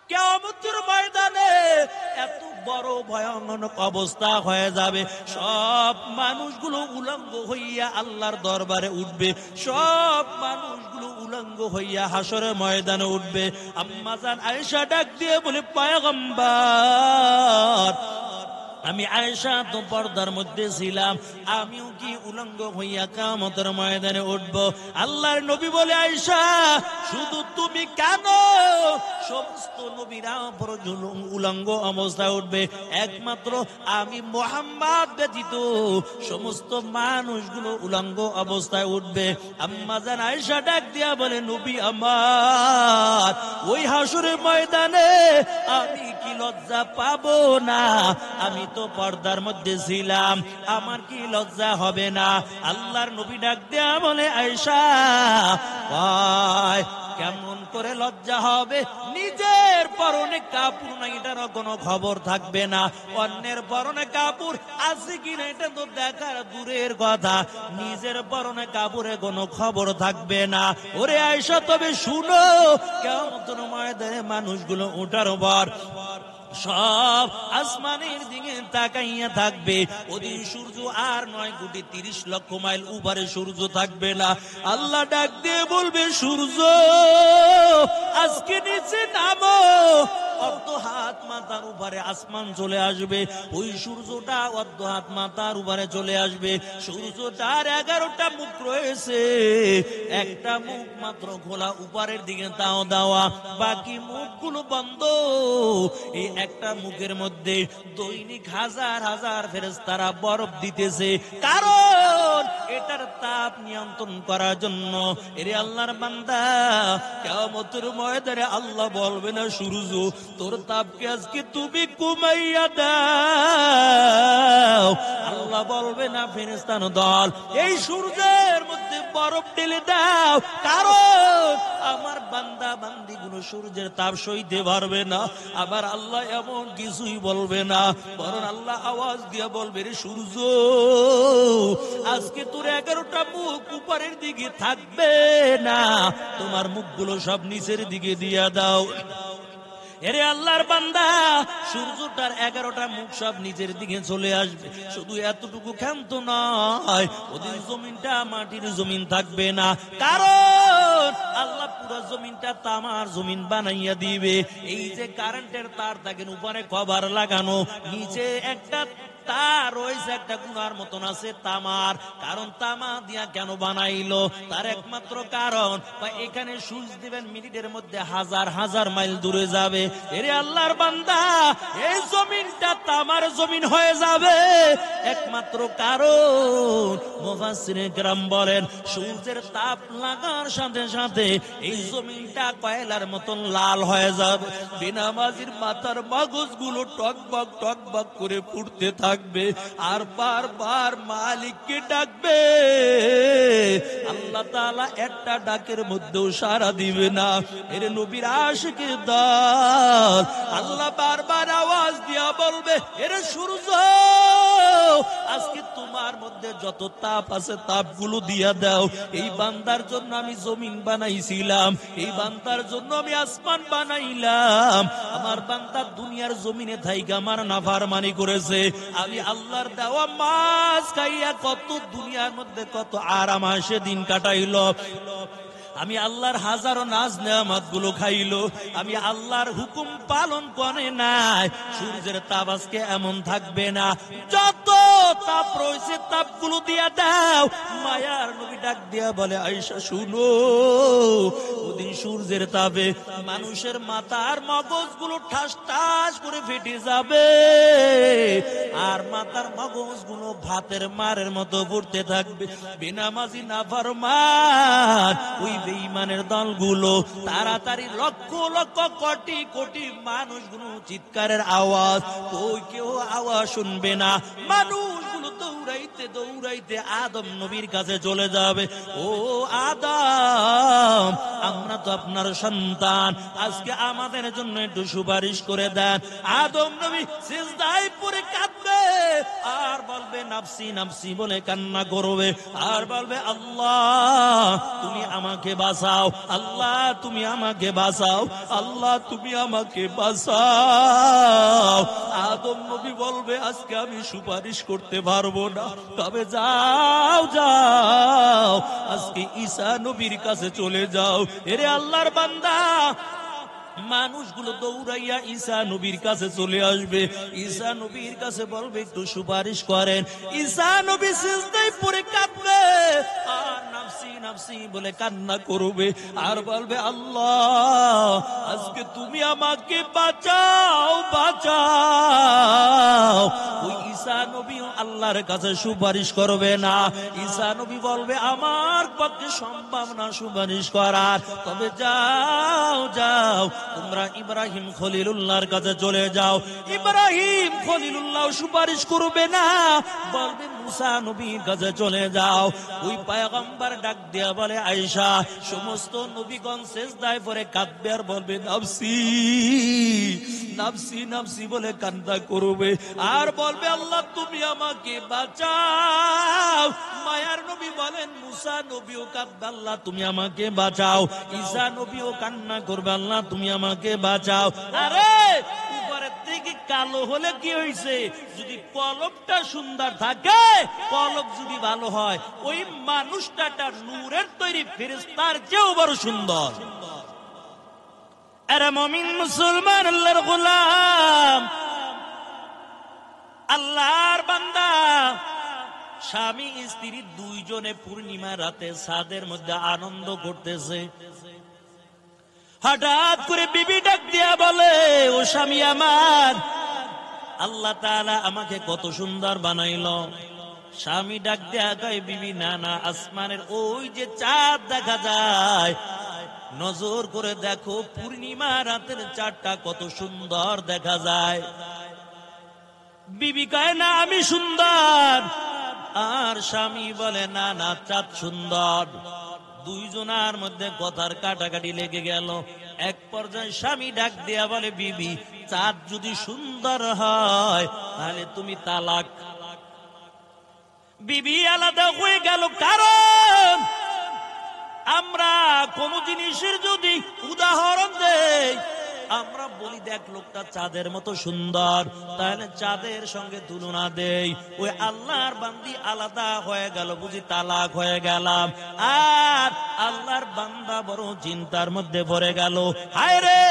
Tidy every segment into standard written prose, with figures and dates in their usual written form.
কিয়ামতের ময়দানে এত বড় ভয়ানক অবস্থা হয়ে যাবে, সব মানুষগুলো উলঙ্গ হইয়া আল্লাহর দরবারে উঠবে, সব মানুষগুলো উলঙ্গ হইয়া হাসরের ময়দানে উঠবে। আম্মা জান আয়েশা ডাক দিয়ে বলে, পয়গম্বর, আমি আয়েশা তো পর্দার মধ্যে ছিলাম, আমিও কি উলঙ্গ হইয়া কিয়ামতের ময়দানে উঠব? আল্লাহর নবী বলে, আয়েশা শুধু তুমি কেন, সমস্ত নবীরা উলঙ্গ অবস্থায় উঠবে, একমাত্র আমি মুহাম্মদ ব্যতীত সমস্ত মানুষগুলো উলঙ্গ অবস্থায় উঠবে। আম্মা জান আয়েশা ডাক দিয়া বলে, নবী আমার, ওই হাসরের ময়দানে আমি কি লজ্জা পাবো না? আমি তো পর্দার মধ্যে ছিলাম, আমার কি লজ্জা হবে না? আল্লাহর নবী ডাক দেয়া বলে, আয়েশা কেমন করে লজ্জা হবে? নিজের পরনে কাপড় নাই এটারও কোনো খবর থাকবে না, অন্যের পরনে কাপড় আছে কিনা এটা তো দেখার দূরের কথা, নিজের পরনে কাপড়ে কোনো খবর থাকবে না। ওরে আয়েশা, তবে শুনো, কিয়ামতের ময়দানে মানুষগুলো ওঠার পর সব আসমানের দিকে তাকাইয়া থাকবে। ওদিন সূর্য আর 9,30,00,000 মাইল উপরে সূর্য থাকবে না। আল্লাহ ডাক দিয়ে বলবে, সূর্য আজকে নিচে নামো। অর্ধ হাত মাথার উপরে আসমান চলে আসবে, ওই সূর্যটা অর্ধ হাত মাথার উপরে চলে আসবে। সূর্যটার 11টা মুখ রয়েছে, একটা মুখ মাত্র খোলা উপরের দিকে তাও দেওয়া, বাকি মুখগুলো বন্ধ। এই একটা মুখের মধ্যে দৈনিক হাজার হাজার ফেরেশতারা বরফ দিতেছে, কারণ এটার তাপ নিয়ন্ত্রণ করার জন্য। এরে আল্লাহর বান্দা, কিয়ামতের ময়দানে আল্লাহ বলবে না, সূর্য তোর তাপকে আজকে তুমি কমাইয়া দাও। আল্লাহ বলবে না, ফেরেশতার দল এই সূর্যের মধ্যে বরফ ঢেলে দাও, কারণ আমার বান্দা বান্দিগুলো সূর্যের তাপ সইতে পারবে না। আবার আল্লাহ এমন কিছুই বলবে না, বরং আল্লাহ আওয়াজ দিয়ে বলবে, রে সূর্য, আজকে তোর 11টা মুখ উপরের দিকে থাকবে না, তোমার মুখগুলো সব নিচের দিকে দিয়া দাও। এরে আল্লাহর বান্দা, সূর্যটার 11টা মুখ সব নিচের দিকে চলে আসবে। শুধু এতটুকু ক্ষান্ত নয়, ওদিন জমিনটা মাটির জমিন থাকবে না, কারণ আল্লাহ পুরো জমিনটা তামার জমিন বানাইয়া দিবে। এই যে কারেন্টের তার থাকেন উপরে কভার লাগানো, নিচে একটা তার রয়েছে, একটা গুনার মতন আছে তামার। কারণ তামা দিয়া কেন বানাইলো? তার একমাত্র কারণ, এখানে সুইচ দিবেন, মিনিটের মধ্যে হাজার হাজার মাইল দূরে যাবে। এরে আল্লাহর বান্দা, এই জমিনটা তামার জমিন হয়ে যাবে একমাত্র কারণ, মুফাসসিরিন কেরাম বলেন, সূর্যের তাপ লাগার সাথে সাথে এই জমিনটা কয়লার মতন লাল হয়ে যাবে। বেনামাজির মাথার মগজগুলো টকবক টকবক করে ফুটতে থাকবে, আর বারবার মালিককে ডাকবে। আল্লাহ তাআলা একটা ডাকের মধ্যেও সাড়া দিবে না। এর নবীর আশিকের দল, আল্লাহ বারবার আওয়াজ দিয়া বলবে, এর সূর্য, আজকে তোমার মধ্যে যত তাপ আছে তাপগুলো দিয়া দাও। এই বান্দার জন্য আমি জমিন বানাইছিলাম, এই বান্দার জন্য আমি আসমান বানাইলাম। আমার বান্দা দুনিয়ার জমিনে থাইকা আমার নাফরমানি করেছে, আমি আল্লাহর দেওয়া মাছ খাইয়া কত দুনিয়ার মধ্যে কত আরাম আসে দিন কাটাইলো। আমি আল্লাহর হাজারো নাজ নেয়ামত গুলো খাইলো, আমি আল্লাহর হুকুম পালন করে নাই। সূর্যের তাপ আজকে এমন থাকবে না, যত তাপ রয়েছে তাপগুলো দিয়া দাও। মায়ার নবী ডাক দিয়া বলে, আয়েশা শুনো, ওদিন সূর্যের তাপে মানুষের মাথার মগজগুলো ঠাস ঠাস করে ফেটে যাবে, আর মাথার মগজগুলো ভাতের মারের মতো পড়তে থাকবে। বেনামাজি নাফরমান ওই বেঈমানের দলগুলো তাড়াতাড়ি লক্ষ লক্ষ কোটি কোটি মানুষগুলো চিৎকারের আওয়াজ, কই কেউ আওয়াজ শুনবে না। মানুষগুলো দৌড়াইতে দৌড়াইতে আদম নবীর কাছে চলে যাবে। ও আদম, আমরা তো আপনার সন্তান, আজকে আমাদের জন্য একটু সুপারিশ করে দেন। আদম নবী সিজদায় পড়ে কাঁদবে, আর বলবে নাফসি নাফসি বলে কান্না করবে, আর বলবে আল্লাহ তুমি আমাকে বাঁচাও, আল্লাহ তুমি আমাকে বাঁচাও, আল্লাহ তুমি আমাকে বাঁচাও। আদম নবী বলবে আজকে আমি সুপারিশ করতে পারবো না, তবে যাও যাও আজকে ঈসা নবীর কাছে চলে যাও। এরে আল্লাহর বান্দা, মানুষগুলো দৌড়াইয়া ঈসা নবীর কাছে চলে আসবে, ঈসা নবীর কাছে বলবে একটু সুপারিশ করেন। ঈসা নবী সিজদায় পড়ে কাঁদবে আর নাফসি নাফসি বলে কান্না করবে, আর বলবে আল্লাহ আজকে তুমি আমাকে বাঁচাও বাঁচাও। ওই ঈসা নবীও আল্লাহর কাছে সুপারিশ করবে না। ঈসা নবী বলবে আমার পক্ষে সম্ভব না সুপারিশ করার, তবে যাও যাও তোমরা ইব্রাহিম খলিলুল্লাহর কাছে চলে যাও। ইব্রাহিম খলিলুল্লাহ সুপারিশ করবে না, বলবে মুসা নবীর কাছে চলে যাও। ওই পয়গম্বর ডাক দিয়া বলে আয়েশা, সমস্ত নবীগণ সিজদায় পড়ে কাঁদবে আর বলবে নাফসি নাফসি নাফসি বলে কান্না করবে, আর বলবে আল্লাহ তুমি আমাকে বাঁচাও। মায়ার নবী বলেন মুসা নবীও কাঁদবে, আল্লাহ তুমি আমাকে বাঁচাও। ঈসা নবীও কান্না করবে, আল্লাহ তুমি আমাকে বাঁচাও। আরে উপরের দিকে কালো হলে কি হয়েছে, যদি কলবটা সুন্দর থাকে, কলব যদি ভালো হয়, ওই মানুষটা নূরের তৈরি ফেরেশতার চেয়েও বড় সুন্দর। আরে মুমিন মুসলমান আল্লাহর গোলাম, আল্লাহর বান্দা, স্বামী স্ত্রী দুইজনে পূর্ণিমা রাতে ছাদের মধ্যে আনন্দ করতেছে। হঠাৎ করে বিবি ডাক দিয়া বলে, ও স্বামী আমার, আল্লাহ তাআলা আমাকে কত সুন্দর বানাইলো। স্বামী ডাক দিয়া কয়, বিবি না না, আসমানের ওই যে চাঁদ দেখা যায়, নজর করে দেখো পূর্ণিমা রাতের চাঁদটা কত সুন্দর দেখা যায়। বিবি কয় না আমি সুন্দর, আর স্বামী বলে না না চাঁদ সুন্দর। দুইজনার মধ্যে কথার কাটাকাটি লেগে গেল। এক পর্যায়ে স্বামী ডাক দিয়া বলে, বিবি চাঁদ যদি সুন্দর হয় তাহলে তুমি তালাক। বিবি আলাদা হয়ে গেল, কারণ আমরা কোন জিনিসের যদি উদাহরণ দেই, আমরা বলি দেখ লোকটা চাঁদের মতো সুন্দর, তাহলে চাঁদের সঙ্গে তুলনা দেই। ওই আল্লাহর বান্দি আলাদা হয়ে গেল, বুঝি তালাক হয়ে গেলাম। আর আল্লাহর বান্দা বড় চিন্তার মধ্যে পড়ে গেল, হায় রে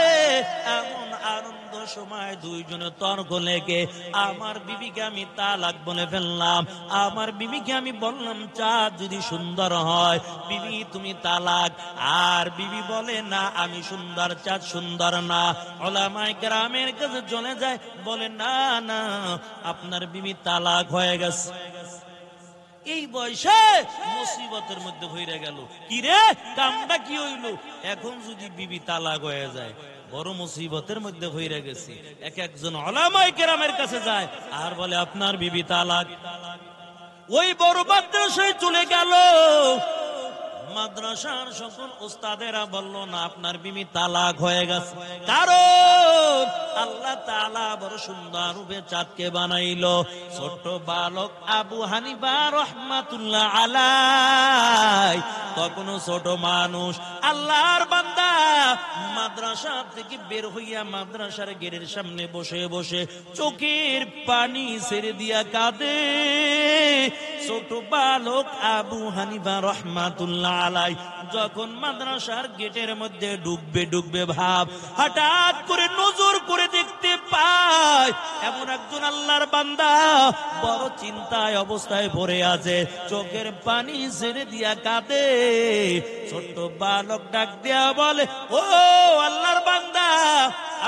এমন আনন্দ সময় দুইজনে তর্ক লেগে আমার বিবিকে আমি তালাক বলে ফেললাম। আমার বিবিকে আমি বললাম চাঁদ যদি সুন্দর হয় বিবি তুমি তালাক, আর বিবি বলে না আমি সুন্দর চাঁদ সুন্দর না। উলামায়ে কেরামের কাছে চলে যায়, বলে না না আপনার বিবি তালাক হয়ে গেছে। এই বয়সে মুসিবতের মধ্যে হইরা গেল, কি রে কামটা কি হইল, এখন যদি বিবি তালাক হয়ে যায় বড় মুসিবতের মধ্যে হইরা গেছি। একজন উলামায়ে কেরামের কাছে যায় আর বলে আপনার বিবি তালাক। ওই বড় মাদ্রাসায় চলে গেল, মাদ্রাসার সকল উস্তাদেরা বলল না আপনার বিবি তালাক হয়ে গেছে, কারণ আল্লাহ তাআলা বড় সুন্দর রূপে চাঁদকে বানাইলো। ছোট বালক আবু হানিফা রাহমাতুল্লাহ আলাইহি তখনও ছোট মানুষ, আল্লাহর বান্দা মাদ্রাসা থেকে বের হইয়া মাদ্রাসার গেটের সামনে বসে বসে চোখের পানি ছেড়ে দিয়া কাঁদে। ছোট বালক আবু হানিফা রাহমাতুল্লাহ আলাইহি যখন মাদ্রাসার গেটের মধ্যে ডুববে ডুববে ভাব, হঠাৎ করে নজর করে দেখতে পায় এমন একজন আল্লাহর বান্দা বড় চিন্তায় অবস্থায় পড়ে আছে, চোখের পানি ছেড়ে দিয়া কাঁদে। ছোট্ট বালক ডাক দিয়া বলে, ও আল্লাহর বান্দা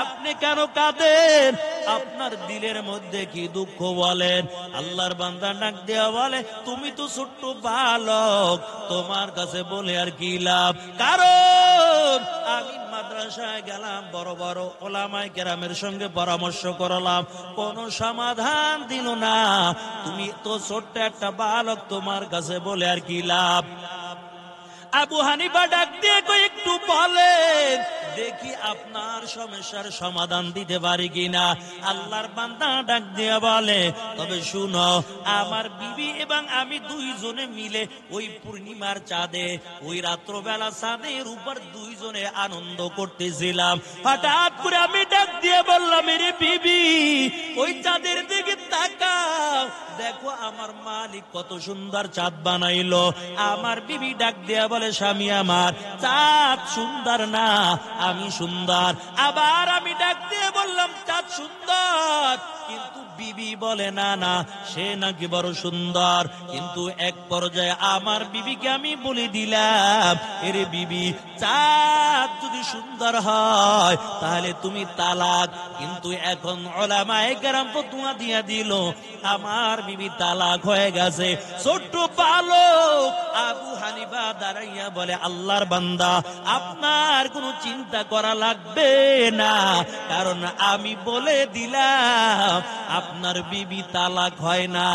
আপনি কেন কাঁদেন, আপনার দিলের মধ্যে কি দুঃখ বলেন? আল্লাহর বান্দা ডাক দিয়া বলে, তুমি তো ছোট্ট বালক, তোমার কাছে বলে আর কি লাভ, কারণ আমি মাদ্রাসায় গেলাম, বড় বড় উলামায়ে কেরামের সঙ্গে পরামর্শ করলাম, কোন সমাধান দিল না। তুমি তো ছোট্ট একটা বালক, তোমার কাছে বলে আর কি লাভ। আবু হানিফা ডাক দিয়ে একটু বলেন দেখি আপনার সমস্যার সমাধান দিতে পারি কিনা। আল্লাহর বান্দা ডাক দিয়া বলে, তবে শুনো, আমার বিবি এবং আমি দুইজনে মিলে ওই পূর্ণিমার চাঁদে, ওই রাত্রবেলা চাঁদের উপর দুইজনে আনন্দ করতেছিলাম। হঠাৎ করে আমি ডাক দিয়ে বললাম, রে বিবি, ওই চাঁদের দিকে তাকাও, দেখো আমার মালিক কত সুন্দর চাঁদ বানাইলো। আমার বিবি ডাক দিয়া বলে, স্বামী আমার, চাঁদ সুন্দর না, আমি সুন্দর। আবার আমি ডাক দিয়ে বললাম, চাঁদ সুন্দর, কিন্তু বিবি বলে না না, সে নাকি বড় সুন্দর। কিন্তু এক পর্যায়ে আমার বিবিকে আমি বলে দিলাম, এরে বিবি, চাঁদ যদি সুন্দর হয় তাহলে তুমি তালাক। কিন্তু এখন উলামায়ে কেরাম ফতোয়া দিয়া দিল, আমার বিবি তালাক হয়ে গেছে। ছোট্ট বালক আবু হানিফা দাঁড়াইয়া বলে, আল্লাহর বান্দা, আপনার কোনো চিন্তা করা লাগবে না, কারণ আমি বলে দিলাম আপনার বিবি তালাক হয় না।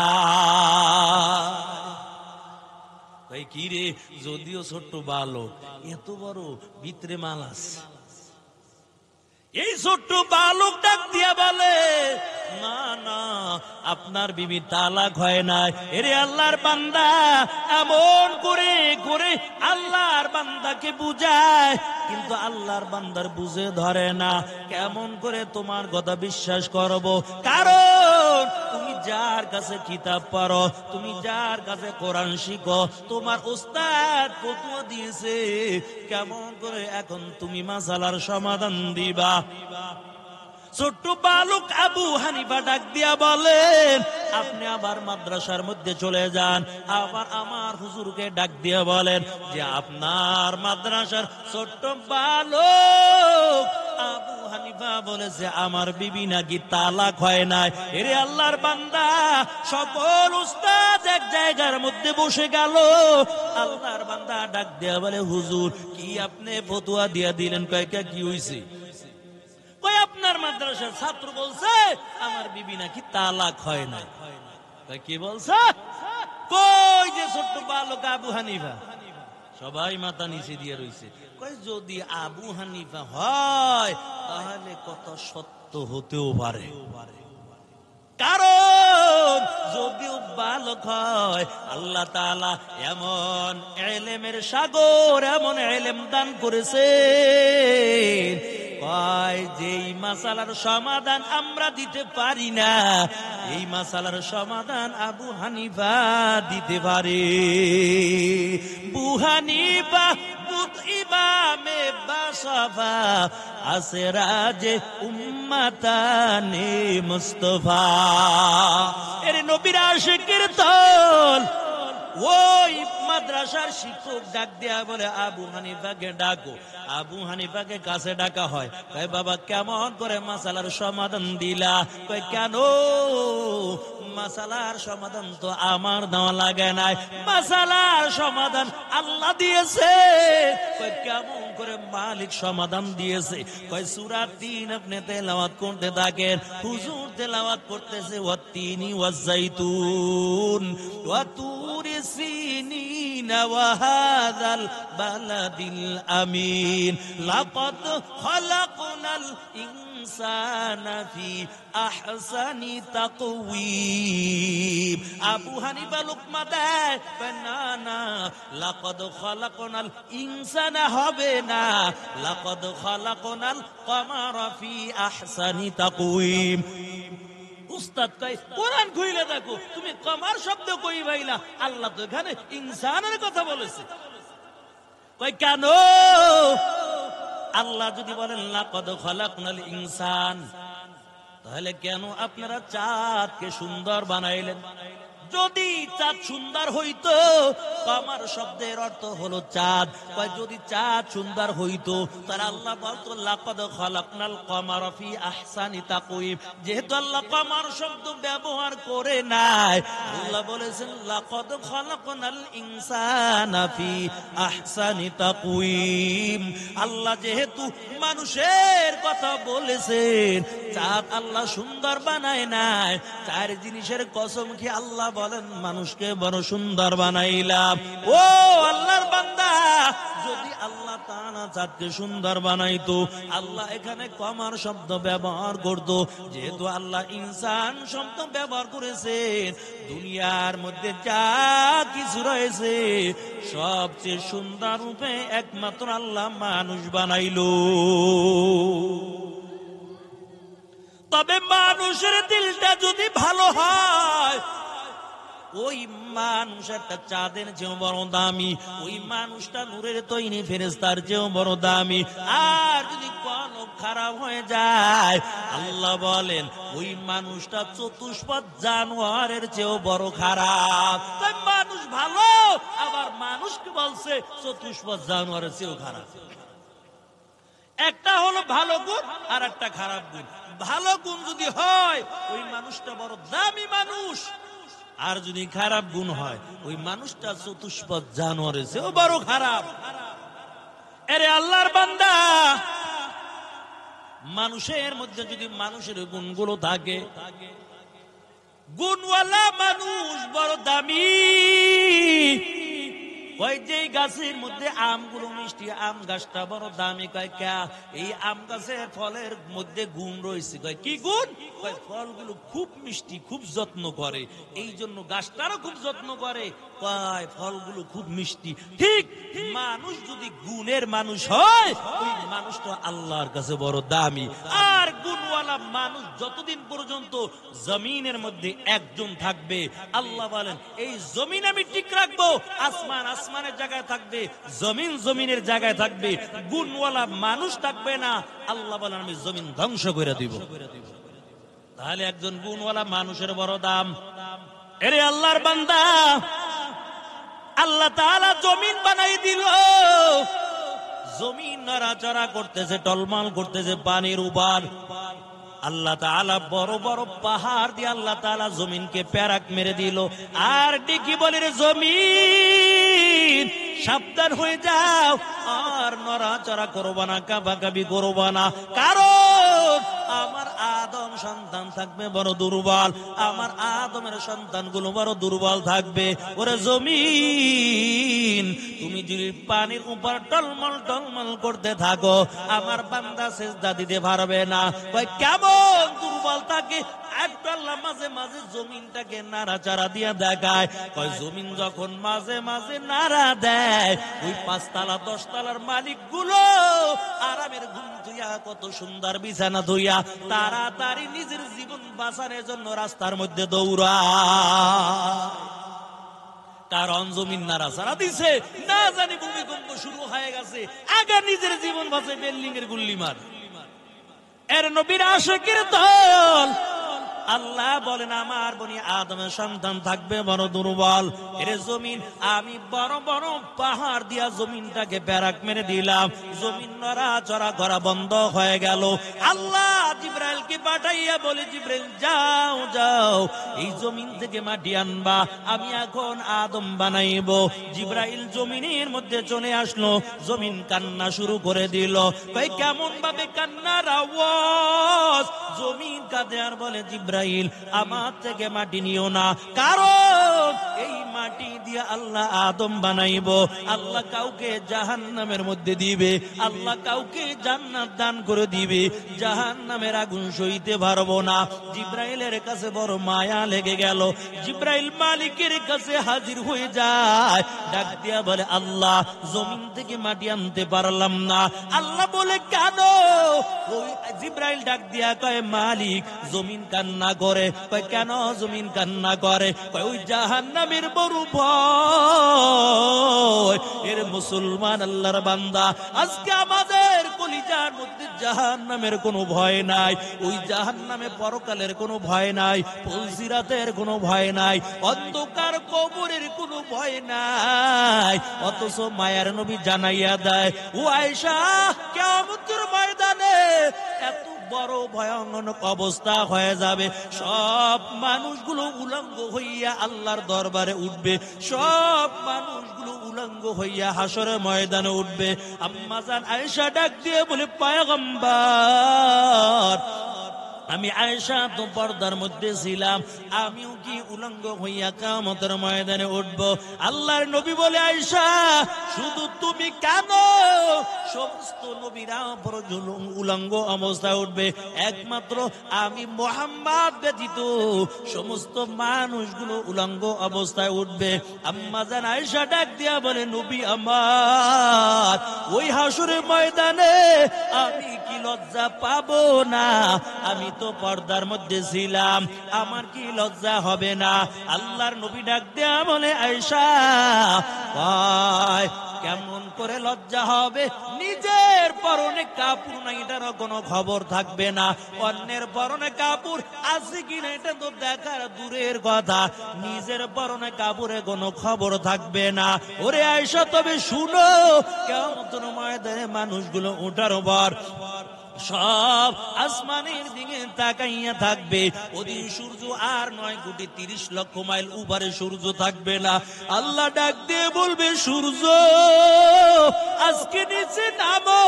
কি রে, যদিও ছোট্ট বালক, এত বড় ভিতরে মাল আছে। এই ছোট্ট বালক ডাক দিয়া বলে, না না, আপনার বিবি তালাক হয় নাই। এরে আল্লাহর বান্দা এমন করে করে আল্লাহর বান্দাকে বুঝায়, কিন্তু আল্লাহর বান্দার বুঝে ধরে না। কেমন করে তোমার কথা বিশ্বাস করব? কারণ তুমি যার কাছে কিতাব পড়ো, তুমি যার কাছে কোরআন শিখো, তোমার উস্তাদ ফতোয়া দিয়েছে, কেমন করে এখন তুমি মাসালার সমাধান দিবা? ছোট্ট বালক আবু হানিফা ডাক দিয়া বলেন, আপনি আবার মাদ্রাসার মধ্যে চলে যান। আবার আমার হুজুরকে ডাক দিয়া বলেন যে, আপনার মাদ্রাসার ছোট্ট বালক আবু হানিফা বলেছে আমার বিবি নাকি তালাক হয় নাই। এরে আল্লাহর বান্দা, সকল উস্তাদ এক জায়গার মধ্যে বসে গেল। আল্লাহর বান্দা ডাক দিয়া বলে, হুজুর, কি আপনি ফতোয়া দিয়া দিলেন? কয়েকটা কি হইছে? আপনার মাদ্রাসার ছাত্র বলছে আমার বিবি নাকি তালাক হয় না। কি বলছে? কই যে ছোট্ট বালক আবু হানিফা। সবাই মাথা নিচে দিয়ে রইছে। কই যদি আবু হানিফা হয় তাহলে কত সত্য হতেও পারে, কারণ যদিও বালক হয়, আল্লাহ তাআলা এমন ইলমের সাগর, এমন ইলম দান করেছেন, কয় যেই মাসালার সমাধান আমরা দিতে পারি না, এই মাসালার সমাধান আবু হানিফা দিতে পারে। আবু হানিফা বুত ইমামে বাসাফা আসরাজে উম্মতানে মুস্তাফা। এর নবীর আশিকের দল। ওই মাদ্রাসার শিক্ষক ডাক দেয়া বলে, আবু হানিফাকে ডাকো। আবু হানিফাকে কাছে ডাকা হয়। কয়, বাবা, কেমন করে মাসালার সমাধান দিলা? কয়, কেন? মাসালার সমাধান তো আমার দেওয়া লাগে নাই, মাসালার সমাধান আল্লাহ দিয়েছে। কয়, কেমন করে মালিক সমাধান দিয়েছে? কয়, সূরা ৩ আপনি তেলাওয়াত করতে থাকেন। হুজুর তেলাওয়াত করতেছে, ওয়াত-তিনি ওয়াজ-যাইতুন ওয়া তুরি সিনিন ওয়া হাযাল বালাদিল আমিন লাকাদ খালাকনাল ইনসানা ফি আহসানি তাকওয়িম। আবু হানিফা লুকমা দেয়, না না, লাকাদ খালাকনাল ইনসানা হবে না, লাকাদ খালাকনাল কমারা ফি আহসানি তাকওয়িম। উস্তাদ কই, কোরআন খুইলে দেখো, তুমি কমার শব্দ কই পাইলা? আল্লাহ তো এখানে ইনসানের কথা বলেছে। কই, কেন? আল্লাহ যদি বলেন লাকাদ খালাকনাল ইনসান, তাহলে কেন আপনারা চাঁদকে সুন্দর বানাইলেন? যদি চাঁদ সুন্দর হইতো, কমার শব্দের অর্থ হলো চাঁদ। যদি চাঁদ সুন্দর হইতো তাহলে আল্লাহ বলতো লাকাদ খালাকনাল কমারা ফি আহসানি তাকওয়িম। যেহেতু আল্লাহ কমার শব্দ ব্যবহার করে নাই, আল্লাহ বলেছেন লাকাদ খালাকনাল ইনসানা ফি আহসানি তাকওয়িম। আল্লাহ যেহেতু মানুষের কথা বলেছেন, চাঁদ আল্লাহ সুন্দর বানায় নাই। চার জিনিসের কসম খেয়ে আল্লাহ বলেন মানুষকে বড় সুন্দর বানাইলাম। ও আল্লাহর বান্দা, যদি আল্লাহ তাআলা চাঁদকে সুন্দর বানাইতো, আল্লাহ এখানে কমার শব্দ ব্যবহার করত। যেহেতু আল্লাহ ইনসান শব্দ ব্যবহার করেছেন, দুনিয়ার মধ্যে যা কিছু রয়েছে সবচেয়ে সুন্দর রূপে একমাত্র আল্লাহ মানুষ বানাইলো। তবে মানুষের দিলটা যদি ভালো হয়, ওই মানুষটা চাঁদের চেয়েও বড় দামি, ওই মানুষটা নূরের তৈরি ফেরেশতার চেয়েও বড় দামি। আর যদি কলব খারাপ হয়ে যায়, আল্লাহ বলেন ওই মানুষটা চতুষ্পদ জানোয়ারের চেয়েও বড় খারাপ। তাই মানুষ ভালো, আবার মানুষকে বলছে চতুষ্পদ জানোয়ারের চেয়েও খারাপ। একটা হলো ভালো গুণ আর একটা খারাপ গুণ। ভালো গুণ যদি হয়, ওই মানুষটা বড় দামি মানুষ। আর যদি খারাপ গুণ হয়, ওই মানুষটা চতুষ্পদ জানোয়ারের চেয়েও বড় খারাপ। এরে আল্লাহর বান্দা, মানুষের মধ্যে যদি মানুষের গুণগুলো থাকে, গুণওয়ালা মানুষ বড় দামি। ওই যে গাছের মধ্যে আমগুলো মিষ্টি, আম গাছটা বড় দামি। কয় কে? এই আম গাছের ফলের মধ্যে গুণ রয়েছে। কয় কি গুণ? কয় ফলগুলো খুব মিষ্টি, খুব যত্ন করে, এই জন্য গাছটারও খুব যত্ন করে। কয় ফলগুলো খুব মিষ্টি। ঠিক মানুষ যদি গুণের মানুষ হয়, ওই মানুষটা আল্লাহর কাছে বড় দামি। আর গুণওয়ালা মানুষ যতদিন পর্যন্ত জমিনের মধ্যে একজন থাকবে, আল্লাহ বলেন এই জমিন আমি ঠিক রাখবো। আসমান আসমানের জায়গায় থাকবে, জমিন জমিনের জায়গায় থাকবে। গুণওয়ালা মানুষ থাকবে না, আল্লাহ বলেন আমি জমিন ধ্বংস করে দিব। তাহলে একজন গুণওয়ালা মানুষের বড় দাম। এরে আল্লাহর বান্দা, আল্লাহ তাআলা জমিন বানাই দিল। জমিন নড়াচড়া করতেছে, টলমল করতেছে পানির উপর। আল্লাহ তাআলা বড় বড় পাহাড় দিয়ে আল্লাহ তাআলা জমিনকে প্যারাক মেরে দিল। আর ডেকে বলে রে জমিন, সাবধান হয়ে যাও, আর নড়াচড়া করবা না, কাঁপাকাঁপি করবা না। কারণ আমার আদম সন্তান থাকবে বড় দুর্বল, আমার আদমের সন্তানগুলো বড় দুর্বল থাকবে। ওরে জমিন, তুমি যদি পানির উপর টলমল টলমল করতে থাকো, আমার বান্দা সেজদা দিতে পারবে না। কয় কেমন দুর্বল থাকে? একটু আল্লাহ মাঝে মাঝে জমিনটাকে নাড়াচাড়া দিয়ে দেখায়। কয় জমিন যখন মাঝে মাঝে নাড়া দেয়, ওই 5 তলা 10 তলার মালিক গুলো আরামের ঘুম ধুইয়া, কত সুন্দর বিছানা ধুইয়া তাড়াতাড়ি নিজের জীবন বাঁচানোর জন্য রাস্তার মধ্যে দৌড়ায়। কারণ জমিন নাড়াচাড়া দিছে, না জানি ভূমিকম্প শুরু হয়ে গেছে, আগে নিজের জীবন বাঁচায় বিল্ডিং এর গুল্লি মার। এর নবীর আশিকের দল। আল্লাহ বলেন আমার বনি আদমের সন্তান থাকবে বড় দুর্বল। এর জমিন আমি বড় বড় পাহাড় দিয়া জমিনটাকে ব্যারাক মেরে দিলাম, জমিন নড়াচড়া করা বন্ধ হয়ে গেল। আল্লাহ জিব্রাইলকে পাঠাইয়া বলে, জিব্রাইল যাও যাও, এই জমিন থেকে মাটি আনবা, আমি এখন আদম বানাইব। জিব্রাইল জমিনের মধ্যে চলে আসলো, জমিন কান্না শুরু করে দিল। ভাই কেমন ভাবে কান্নার আওয়াজ! জমিন কাঁদে আর বলে, জিব্রাইল আমার থেকে মাটি নিও না, কারণ এই মাটি দিয়ে আল্লাহ আদম বানাইব। আল্লাহ কাউকে জাহান্নামের মধ্যে দিবে, আল্লাহ কাউকে জান্নাত দান করে দিবে, জাহান্নামের আগুন সইতে পারবো না। জিব্রাইলের কাছে বড় মায়া লেগে গেল। জিব্রাইল মালিকের কাছে হাজির হয়ে যায়, ডাক দিয়া বলে, আল্লাহ জমিন থেকে মাটি আনতে পারলাম না। আল্লাহ বলে, কেন? ওই জিব্রাইল ডাক দিয়া কয়, মালিক জমিন কান্না করে। কয় কেন জমিন কান্না করে? কয় ওই জাহান্নামের বড় ভয়। এর মুসলমান আল্লাহর বান্দা, আজকে আমাদের কলিজার মধ্যে জাহান্নামের কোনো ভয় নাই। ওই জাহান্নামে পরকালের কোনো ভয় নাই, পুলসিরাতের কোনো ভয় নাই, অন্ধকার কবরের কোনো ভয় নাই। অথচ মায়ার নবী জানাইয়া দেয়, ও আয়েশা, কিয়ামতের ময়দানে এত বড় ভয়ানক অবস্থা হয়ে যাবে, সব মানুষগুলো উলঙ্গ হইয়া আল্লাহর দরবারে উঠবে, সব মানুষগুলো উলঙ্গ হইয়া হাসরের ময়দানে উঠবে। আম্মা জান আয়েশা ডাক দিয়ে বলে, পয়গম্বর আমি আয়েশা তো পর্দার মধ্যে ছিলাম, আমিও কি উলঙ্গ হইয়া কিয়ামতের ময়দানে উঠব? আল্লাহর নবী বলে, আয়েশা শুধু তুমি কেন, সমস্ত নবীরা উলঙ্গ অবস্থায় উঠবে, একমাত্র আমি মুহাম্মদ ব্যতীত সমস্ত মানুষগুলো উলঙ্গ অবস্থায় উঠবে। আম্মা জান আয়েশা ডাক দিয়া বলে, নবী আমার, ওই হাসরের ময়দানে আমি কি লজ্জা পাবো না? আমি তো পর্দার মধ্যে ছিলাম, আমার কি লজ্জা হবে না? আল্লাহর নবী ডাক দেয়া বলে, আয়েশা ভাই কেমন করে লজ্জা হবে? নিজের পরনে কাপড় নাই, এটারও কোনো খবর থাকবে না। অন্যের পরনে কাপড় আছে কিনা এটা তো দেখার দূরের কথা, নিজের পরনে কাপড়ে কোনো খবর থাকবে না। ওরে আয়েশা তবে শুনো, কিয়ামতের ময়দানে মানুষগুলো ওঠার পর সব আসমানের দিকে তাকাইয়া থাকবে। ওদিন সূর্য আর 9,30,00,000 মাইল উপরে সূর্য থাকবে না। আল্লাহ ডাক দিয়ে বলবে, সূর্য আজকে নিচে নামো।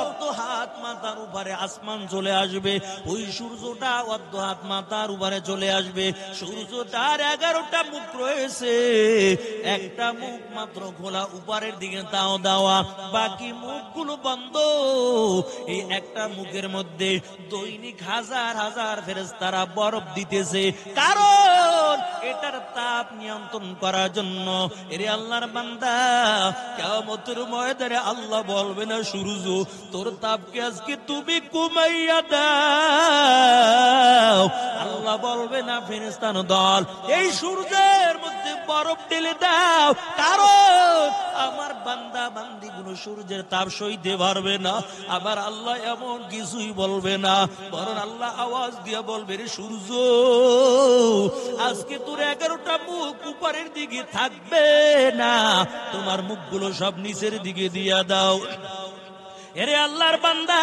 অর্ধ হাত মাথার উপরে আসমান চলে আসবে, ওই সূর্যটা অর্ধ হাত মাথার উপরে চলে আসবে। সূর্যটার 11টা মুখ রয়েছে, একটা মুখ মাত্র খোলা উপরের দিকে তাও দেওয়া, বাকি মুখগুলো বন্ধ। এই একটা মুখের মধ্যে দৈনিক হাজার হাজার ফেরেশতারা বরফ দিতেছে, কারণ এটার তাপ নিয়ন্ত্রণ করার জন্য। এরে আল্লাহর বান্দা, কিয়ামতের ময়দানে আল্লাহ বলবে না, সূর্য তোর তাপকে আজকে তুমি কমাইয়া দাও। আল্লাহ বলবে না, ফেরেশতার দল এই সূর্যের মধ্যে বরফ ঢেলে দাও, কারণ আমার বান্দা বান্দি গুলো সূর্যের তাপ সইতে পারবে না। আবার আল্লাহ এমন কিছুই বলবে না, বরং আল্লাহ আওয়াজ দিয়ে বলবে, রে সূর্য আজকে তোর 11টা মুখ উপরের দিকে থাকবে না, তোমার মুখগুলো সব নিচের দিকে দিয়া দাও। এরে আল্লাহর বান্দা,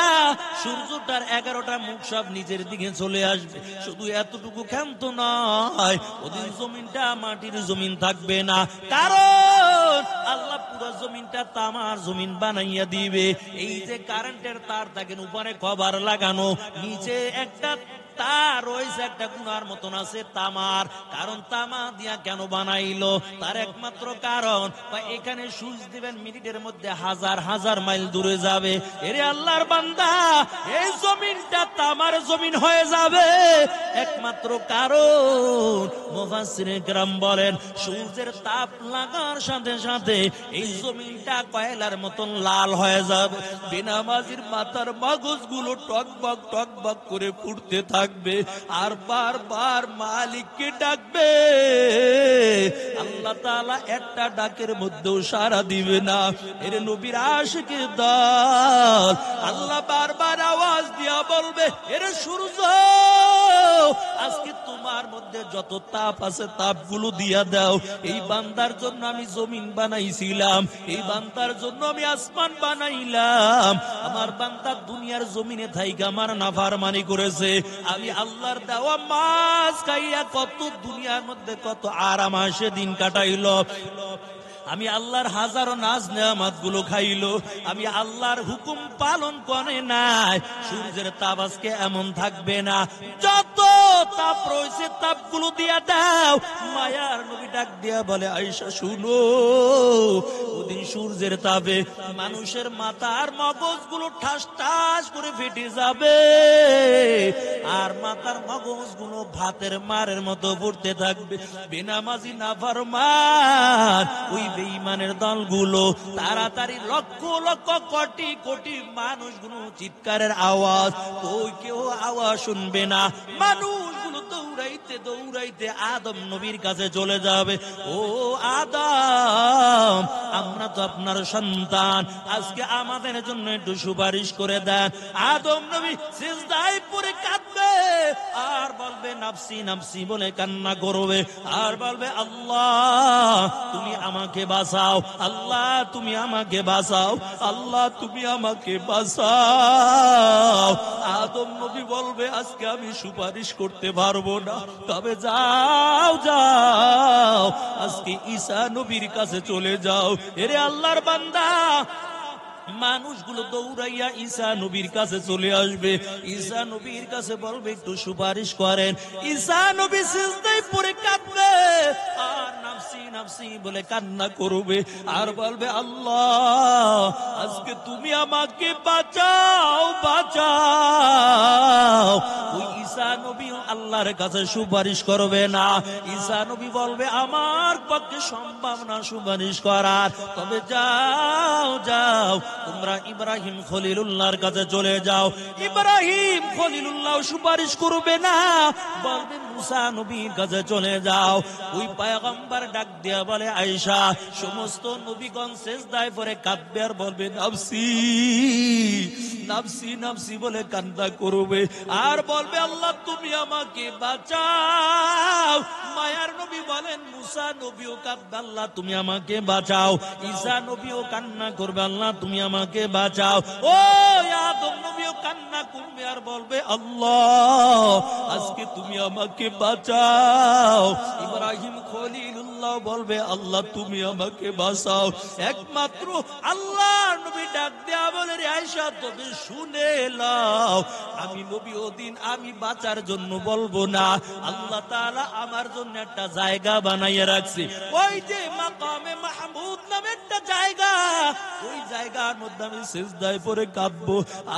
সূর্যটার 11টা মুখ সব নিচের দিকে চলে আসবে। শুধু এতটুকু ক্ষান্ত নয়, ওদিন জমিনটা মাটির জমিন থাকবে না, কারণ আল্লাহ পুরো জমিনটা তামার জমিন বানাইয়া দিবে। এই যে কারেন্টের তার থাকেন উপরে কভার লাগানো, নিচে একটা তার রয়েছে, একটা গুনার মতন আছে তামার। কারণ তামা দিয়া কেন বানাইলো? তার একমাত্র কারণ, এখানে সুইচ দিবেন, মিনিটের মধ্যে হাজার হাজার মাইল দূরে যাবে। এরে আল্লাহর বান্দা, এই জমিনটা তামার জমিন হয়ে যাবে একমাত্র কারণ, মুফাসসিরিন কেরাম বলেন, সূর্যের তাপ লাগার সাথে সাথে এই জমিনটা কয়লার মতন লাল হয়ে যাবে। বেনামাজির মাথার মগজগুলো টকবক টকবক করে ফুটতে থাকবে, আর বারবার মালিককে ডাকবে। আল্লাহ তাআলা একটা ডাকের মধ্যেও সাড়া দিবে না। এর নবীর আশিকের দল, আল্লাহ বারবার আওয়াজ দিয়া বলবে, এর সূর্য আজকে তোমার মধ্যে যত তাপ আছে তাপগুলো দিয়া দাও। এই বান্দার জন্য আমি জমিন বানাইছিলাম, এই বান্দার জন্য আমি আসমান বানাইলাম। আমার বান্দা দুনিয়ার জমিনে থাইকা আমার নাফরমানি করেছে, আমি আল্লাহর দেওয়া মাছ খাইয়া কত দুনিয়ার মধ্যে কত আরাম আসে দিন কাটাইলো। আমি আল্লাহর হাজারো নাজ নেয়ামত গুলো খাইলো, আমি আল্লাহর হুকুম পালন করে নাই। সূর্যের তাপ আজকে এমন থাকবে না, যত তাপ রয়েছে তাপগুলো দিয়া দাও। মায়ার নবী ডাক দিয়া বলে, আয়েশা শুনো, ওদিন সূর্যের তাপে মানুষের মাথার মগজগুলো ঠাস ঠাস করে ফেটে যাবে, আর মাথার মগজগুলো ভাতের মারের মতো পড়তে থাকবে। বেনামাজি নাফরমান ওই বেঈমানের দলগুলো তাড়াতাড়ি লক্ষ লক্ষ কোটি কোটি মানুষগুলো চিৎকারের আওয়াজ, ওই কেউ আওয়াজ শুনবে না। মানুষগুলো দৌড়াইতে দৌড়াইতে আদম নবীর কাছে চলে যাবে। ও আদম, আমরা তো আপনার সন্তান, আজকে আমাদের জন্য একটু সুপারিশ করে দেন। আদম নবী সিজদায় পড়ে কাঁদবে, আর বলবে নাফসি নাফসি বলে কান্না করবে, আর বলবে আল্লাহ তুমি আমাকে বাঁচাও, আল্লাহ তুমি আমাকে বাঁচাও, আল্লাহ তুমি আমাকে বাঁচাও। আদম নবী বলবে, আজকে আমি সুপারিশ করতে পারবো না, তবে যাও যাও, আজকে ঈসা নবীর কাছে চলে যাও। এরে আল্লাহর বান্দা, মানুষগুলো দৌড়াইয়া ঈসা নবীর কাছে চলে আসবে। ঈসা নবীর কাছে বলবে একটু সুপারিশ করেন। ঈসা নবী সিজদায় পড়ে কাঁদবে আর নাফসি নাফসি বলে কান্না করবে আর বলবে, আল্লাহ আজকে তুমি আমাকে বাঁচাও বাঁচাও। ওই ঈসা নবী আল্লাহর কাছে সুপারিশ করবে না। ঈসা নবী বলবে, আমার পক্ষে সম্ভব না সুপারিশ করার, তবে যাও যাও তোমরা ইব্রাহিম খলিলুল্লাহর কাছে চলে যাও। ইব্রাহিম খলিলুল্লাহ সুপারিশ করবে না, বলবে মুসা নবীর কাছে চলে যাও। ওই পয়গম্বর ডাক দিয়া বলে, আয়েশা সমস্ত নবীগণ সিজদায় পড়ে কাঁদবে আর বলবে নাফসি নাফসি নাফসি বলে কান্না করবে আর বলবে, আল্লাহ তুমি আমাকে বাঁচাও। মায়ার নবী বলেন, মুসা নবীও কাঁদবে, আল্লাহ তুমি আমাকে বাঁচাও। ঈসা নবীও কান্না করবে, আল্লাহ তুমি আমাকে বাঁচাও। ও আদম নবীও কান্না করবে আর বলবে, আল্লাহ আজকে তুমি আমাকে বাঁচাও। ইব্রাহিম খলিলুল্লাহ বলবে, আল্লাহ তুমি আমাকে বাঁচাও। একমাত্র আল্লাহ নবী ডাক দেয়া বলে, রে আয়েশা তবে শুনে লাও, আমি নবী ওদিন আমি বাঁচার জন্য বলবো না, আল্লাহ তাআলা আমার জন্য একটা জায়গা বানাইয়া রাখছে। ওই যে মাকামে মাহমুদ নামে একটা জায়গা, ওই জায়গার মধ্যে আমি সিজদায় পড়ে কাঁদবো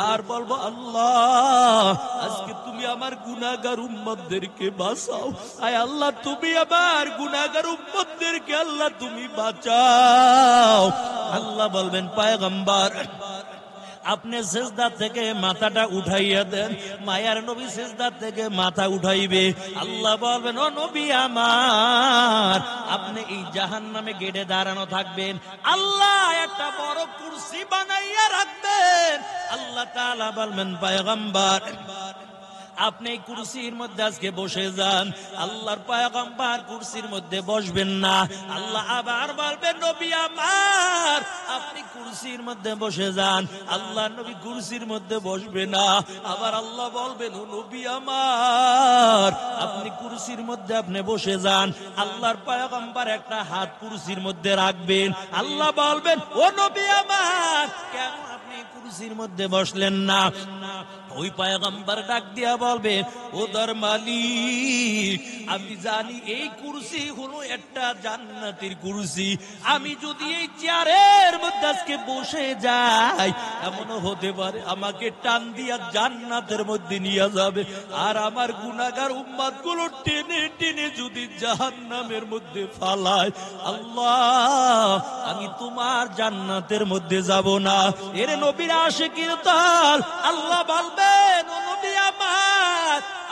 আর বলবো, আল্লাহ আজকে তুমি আমার গুনাহগার উম্মতদেরকে বাঁচাও। আয় আল্লাহ তুমি আমার গুনাহগার উম্মতদেরকে আল্লাহ তুমি বাঁচাও। আল্লাহ বলবেন, পয়গম্বর আপনি সিজদা থেকে মাথাটা উঠাইয়া দেন। মায়ার নবী সিজদা থেকে মাথা উঠাইবে। আল্লাহ বলবেন, ও নবী আমার, আপনি এই জাহান্নামে গেটে দাঁড়ানো থাকবেন। আল্লাহ একটা বড় কুরসি বানাইয়া রাখবেন। আল্লাহ তাআলা বলবেন, পয়গম্বর আপনি কুরসির মধ্যে আজকে বসে যান। আল্লাহর পয়গম্বর কুরসির মধ্যে বসবেন না। আল্লাহ আবার বলবেন, নবী আমার আপনি কুরসির মধ্যে বসে যান। আল্লাহ নবী কুরসির মধ্যে বসবে না। আবার আল্লাহ বলবেন, ও নবী আমার আপনি কুরসির মধ্যে আপনি বসে যান। আল্লাহর পয়গম্বর একটা হাত কুরসির মধ্যে রাখবেন। আল্লাহ বলবেন, ও নবী আমার কেন আপনি কুরসির মধ্যে বসলেন না? ওই পয়গম্বর ডাক দিয়া বলবে, ও দর মালিক আমি জানি এই কুরসি হলো একটা জান্নাতের কুরসি। আমি যদি এই চেয়ারের মধ্যে আজকে বসে যাই, এমনও হতে পারে আমাকে টান দিয়া জান্নাতের মধ্যে নিয়ে যাবে আর আমার গুনাহগার উম্মত গুলো টেনে টেনে যদি জাহান্নামের মধ্যে ফালায়, আল্লাহ আমি তোমার জান্নাতের মধ্যে যাব না। এর নবীর আশিকির দল আল্লাহ বলবে,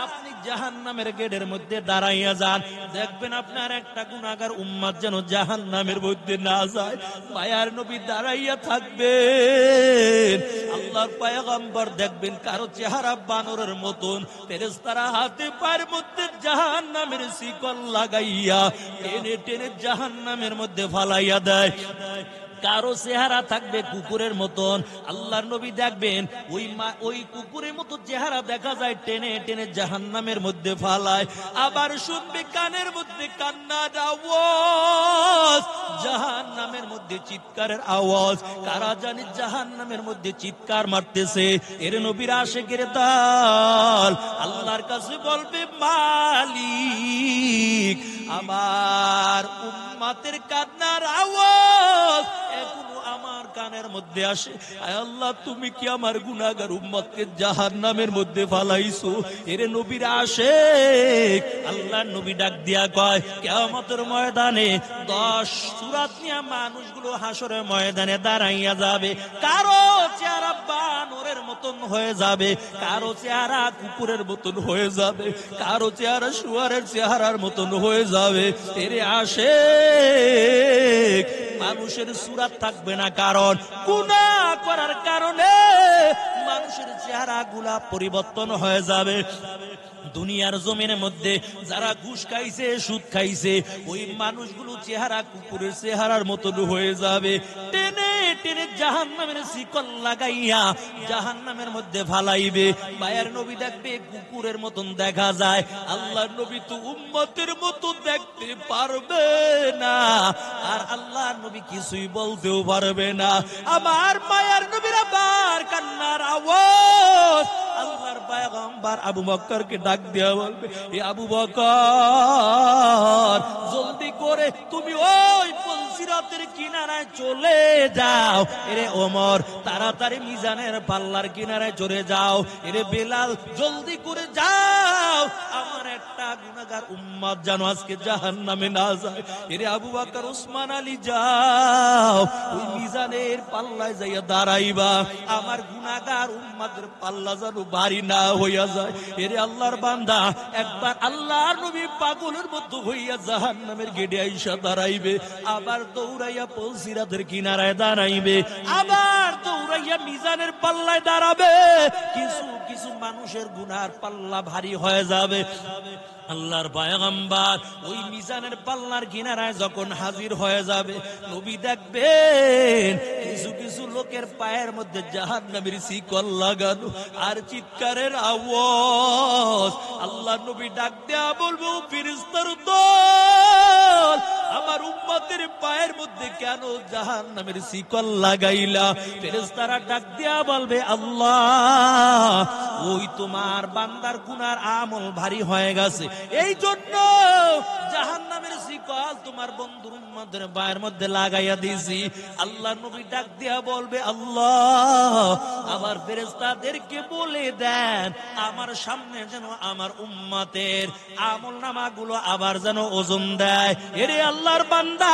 আপনি জাহান্নামের গেটের মধ্যে দাঁড়াইয়া যান, দেখবেন আপনার একটা গুনাহগার উম্মত যেন জাহান্নামের মধ্যে না যায়। মায়ার নবী দাঁড়াইয়া থাকবেন। আল্লাহর পয়গম্বর দেখবেন কারো চেহারা বানরের মতন, ফেরেশতারা হাতে পায়ের মধ্যে জাহান্নামের শিকল লাগাইয়া টেনে টেনে জাহান্নামের মধ্যে ফালাইয়া দেয়। কারো চেহারা থাকবে কুকুরের মতন। আল্লাহর নবী দেখবেন ওই কুকুরের মতো চেহারা দেখা যায়, টেনে টেনে জাহান্নামের মধ্যে ফালায়। আবার শুনবে কানের মধ্যে কান্নার আওয়াজ, জাহান্নামের মধ্যে চিৎকারের আওয়াজ। কারা জানি জাহান্নামের মধ্যে চিৎকার মারতেছে। এর নবীর আশিকের দল আল্লাহর কাছে বলবে, মালিক আমার উম্মতের কান্নার আওয়াজ এখনো আমার কানের মধ্যে আসে। আয় আল্লাহ তুমি কি আমার গুনাহগার উম্মতকে জাহান্নামের মধ্যে ফালাইছো? এর নবীর আশিক আল্লাহর নবী ডাক দিয়া কয়, কিয়ামতের ময়দানে 10 সূরাত নিয়ে মানুষগুলো হাসরের ময়দানে দাঁড়াইয়া যাবে। কারো চেহারা বানরের মতন হয়ে যাবে, কারো চেহারা কুকুরের মতন হয়ে যাবে, কারো চেহারা শুয়ারের চেহারার মতন হয়ে যাবে। এর আশিক মানুষের সূরাত থাকবে না, কারণ গুনাহ করার কারণে মানুষের চেহারা গুলা পরিবর্তন হয়ে যাবে। দুনিয়ার জমিনের মধ্যে যারা ঘুষ খাইছে, সুদ খাইছে, ওই মানুষগুলো চেহারা কুকুরের চেহারার মতন হয়ে যাবে। টেনে টেনে জাহান্নামের শিকল লাগাইয়া জাহান্নামের মধ্যে ফালাইবে। মায়ের নবী দেখবে কুকুরের মতন দেখা যায়, আল্লাহর নবী তো উম্মতের মতো দেখতে পারবে না, আর আল্লাহর নবী কিছুই বলতেও পারবে না। আমার মায়ের নবীর আবার কান্নার আওয়াজ আল্লাহর পয়গম্বর আবু বকরকে ডাক দিয়া বলবে, এ আবু বকর, জলদি করে তুমি ওই সিরাতের কিনারায় চলে যাও। এরে ওমর, তাড়াতাড়ি মিজানের পাল্লার কিনারায় চলে যাও। এরে বেলাল, জলদি করে যাও, আমার একটা গুনাহগার উম্মত যেন আজকে জাহান্নামে না যায়। এরে আবু বকর, উসমান আলী, যাও, ওই মিজানের পাল্লায় যাইয়া দাঁড়াইবা, আমার গুনাহগার উম্মতের পাল্লা যেন ভারী না হইয়া যায়। এরে আল্লাহর বান্দা, একবার আল্লাহর নবী পাগলের মতো হইয়া জাহান্নামের গেটে আইসা দাঁড়াইবে, আবার দৌড়াইয়া সিরাতের কিনারায় দাঁড়াইবে, আবার দৌড়াইয়া মিজানের পাল্লায় দাঁড়াবে। কিছু কিছু মানুষের গুনার পাল্লা ভারী হয়ে যাবে। আল্লাহর পয়গম্বর ওই মিজানের পাল্লার কিনারায় যখন হাজির হয়ে যাবে, নবী দেখবেন কিছু কিছু লোকের পায়ের মধ্যে জাহান্নামের শিকল লাগানো, আর চিৎকারের আওয়াজ। আল্লাহ নবী ডাক দেয়া বলবো, ফেরেশতার দল, আমার উম্মতের পায়ের মধ্যে কেন জাহান্নামের শিকল লাগাইলা? ফেরেশতারা ডাক দেয়া বলবে, আল্লাহ, ওই তোমার বান্দার গুনার আমল ভারী হয়ে গেছে, এই জন্য জাহান্নামের শিকল তোমার বন্ধুর উম্মতের পায়ের মধ্যে লাগাইয়া দিয়েছি। আল্লাহ নবী ডাক দিয়া বলবে, আল্লাহ, আবার ফেরেশতাদেরকে বলে দেন আমার সামনে যেন আমার উম্মতের আমল নামাগুলো আবার যেন ওজন দেয়। এরে আল্লাহর বান্দা,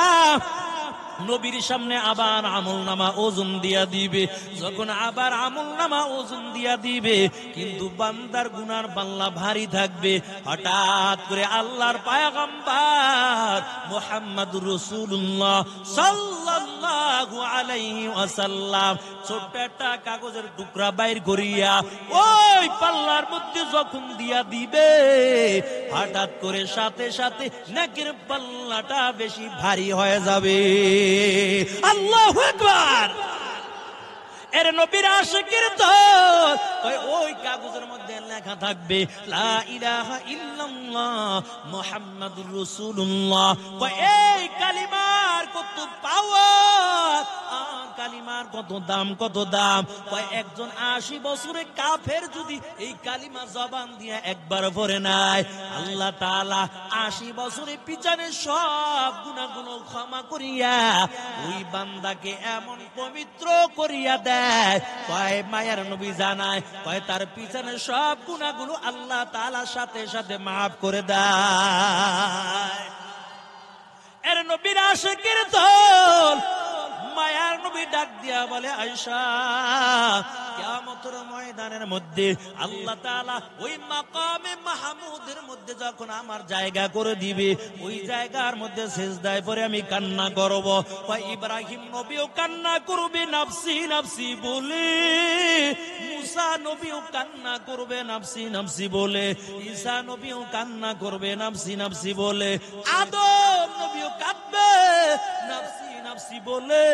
নবীর সামনে আবার আমল নামা ওজন দিয়া দিবে। যখন আবার আমল নামা ওজন দিয়া দিবে, কিন্তু বান্দার গুনার পাল্লা ভারী থাকবে। হঠাৎ করে আল্লাহর পয়গম্বর মুহাম্মদুর রাসূলুল্লাহ সাল্লাল্লাহু আলাইহি ওয়াসাল্লাম ছোট্ট একটা কাগজের টুকরা বাইর করিয়া ওই পাল্লার মধ্যে যখন দিয়া দিবে, হঠাৎ করে সাথে সাথে নেকির পাল্লাটা বেশি ভারী হয়ে যাবে। আল্লাহু আকবার। এর নবীর আশিকের দল, ওই কাগজের মধ্যে লেখা থাকবে লা ইলাহা ইল্লাল্লাহ মুহাম্মাদুর রাসূলুল্লাহ। এই কালিমার কত পাওয়ার, কালিমার কত দাম, কত দাম। একজন 80 বছরের কাফের যদি এই কালিমা জবান দিয়ে একবার পড়ে নাই, আল্লাহ তাআলা 80 বছরের পিছনে সব গুনাহগুলো ক্ষমা করিয়া ওই বান্দাকে এমন পবিত্র করিয়া দেয়। মায়ার নবী জানায়, তার পিছনে সব গুনাহগুলো আল্লাহ তাআলা সাথে সাথে মাফ করে দেয়। এর নবীর আশিকের দল, মায়ার নবী ডাক দিয়া বলে, আয়েশা, কিয়ামতের ময়দানের মধ্যে আল্লাহ তাআলা ওই মাকামে মাহমুদের মধ্যে যখন আমার জায়গা করে দিবে, ওই জায়গার মধ্যে সিজদায় পড়ে আমি কান্না করব। ইব্রাহিম নবীও কান্না করবে নাফসি নাফসি বলে, মুসা নবীও কান্না করবে নাফসি নাফসি বলে, ঈসা নবীও কান্না করবে নাফসি নাফসি বলে, আদম নবীও কাঁদবে নাফসি নাফসি বলে।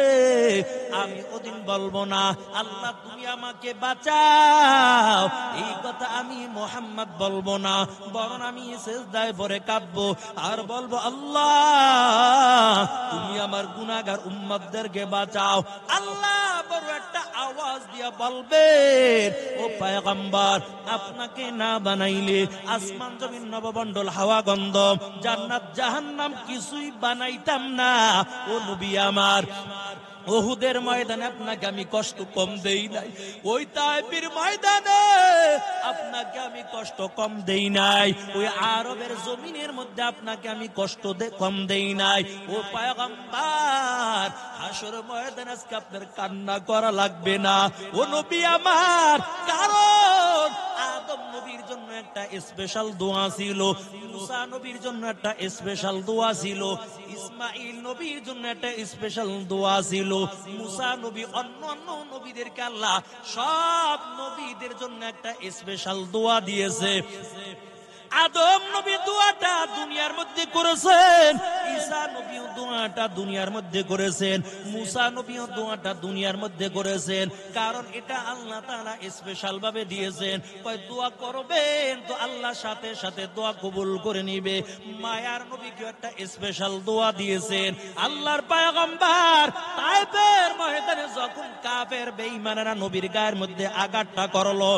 আমি ওদিন বলবো না, আল্লাহ তুমি আমাকে বাঁচাও, এই কথা আমি মুহাম্মদ বলবো না, বরং আমি সিজদায় পড়ে কাঁদবো আর বলবো, আল্লাহ তুমি আমার গুনাহগার উম্মতদেরকে বাঁচাও। আল্লাহ বড় একটা আওয়াজ দিয়া বলবেন, ও পয়গম্বর, আপনাকে না বানাইলে আসমান জমিন নবমণ্ডল হাওয়া গন্ধ জান্নাত জাহান্নাম কিছুই বানাইতাম না। ও নবী আমার, উহুদের ময়দানে আপনাকে আমি কষ্ট কম দেই নাই, ওই তায়েফের ময়দানে আপনাকে আমি কষ্ট কম দেই নাই, ওই আরবের জমিনের মধ্যে আপনাকে আমি কষ্ট কম দেই নাই। ও পয়গম্বর, হাসর ময়দানে আজকে আপনার কান্না করা লাগবে না। ও নবী আমার, কারণ আদম নবীর জন্য একটা স্পেশাল দোয়া ছিল, মুসা নবীর জন্য একটা স্পেশাল দোয়া ছিল, ইসমাইল নবীর জন্য একটা স্পেশাল দোয়া ছিল, মুসা নবী অন্য অন্য নবীদেরকে আল্লাহ সব নবীদের জন্য একটা স্পেশাল দোয়া দিয়েছে। আদম নবী দোয়াটা দুনিয়ার মধ্যে করেছেন, ঈসা নবীও দোয়াটা দুনিয়ার মধ্যে করেছেন, মুসা নবীও দোয়াটা দুনিয়ার মধ্যে করেছেন। কারণ এটা আল্লাহ তাআলা স্পেশাল ভাবে দিয়েছেন, কয় দোয়া করবেন তো আল্লাহ সাথে সাথে দোয়া কবুল করে নিবে। মায়ার নবীকে একটা স্পেশাল দোয়া দিয়েছেন। আল্লাহর পয়গম্বর তায়েফের ময়দানে যখন কাফের বেঈমানেরা নবীর গায়ের মধ্যে আঘাতটা করলো,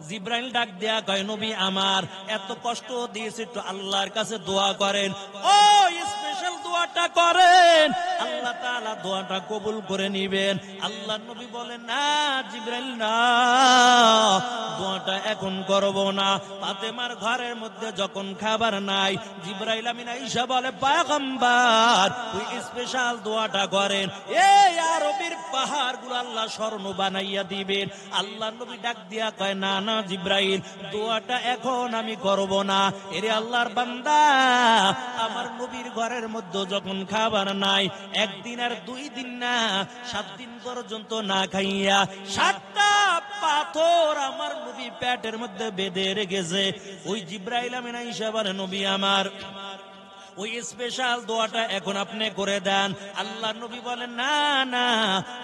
জিব্রাইল ডাক দেয়া কয়, নবী আমার এত কষ্ট দিয়েছে, একটু আল্লাহর কাছে দোয়া করেন। ও স্পেশাল দোয়াটা করেন, আল্লাহ তাআলা দোয়াটা কবুল করে নিবেন। আল্লাহর নবী বলেন, না জিব্রাইল না, দোয়াটা এখন করব না। ফাতেমার ঘরের মধ্যে যখন খাবার নাই, জিব্রাইল আমিন আয়েশা বলে, পয়গম্বর ওই স্পেশাল দোয়াটা করেন, এই আরবের পাহাড়গুলো আল্লাহ স্বর্ণ বানাইয়া দিবেন। আল্লাহর নবী ডাক দিয়া কয়, না না জিব্রাইল, দোয়াটা এখন আমি করব না। এরে আল্লাহর বান্দা, আমার নবীর ঘরের মধ্যে যখন খাবার নাই, একদিন আর 2 দিন না, 7 দিন পর্যন্ত না খাইয়া 7টা পাথর আমার নবী পেটের মধ্যে বেঁধে রেখেছে। ওই জিব্রাইল আমিন আয়েশা বলে, নবী আমার ওই স্পেশাল দোয়াটা এখন আপনি করে দেন। আল্লাহ নবী বলেন, না না,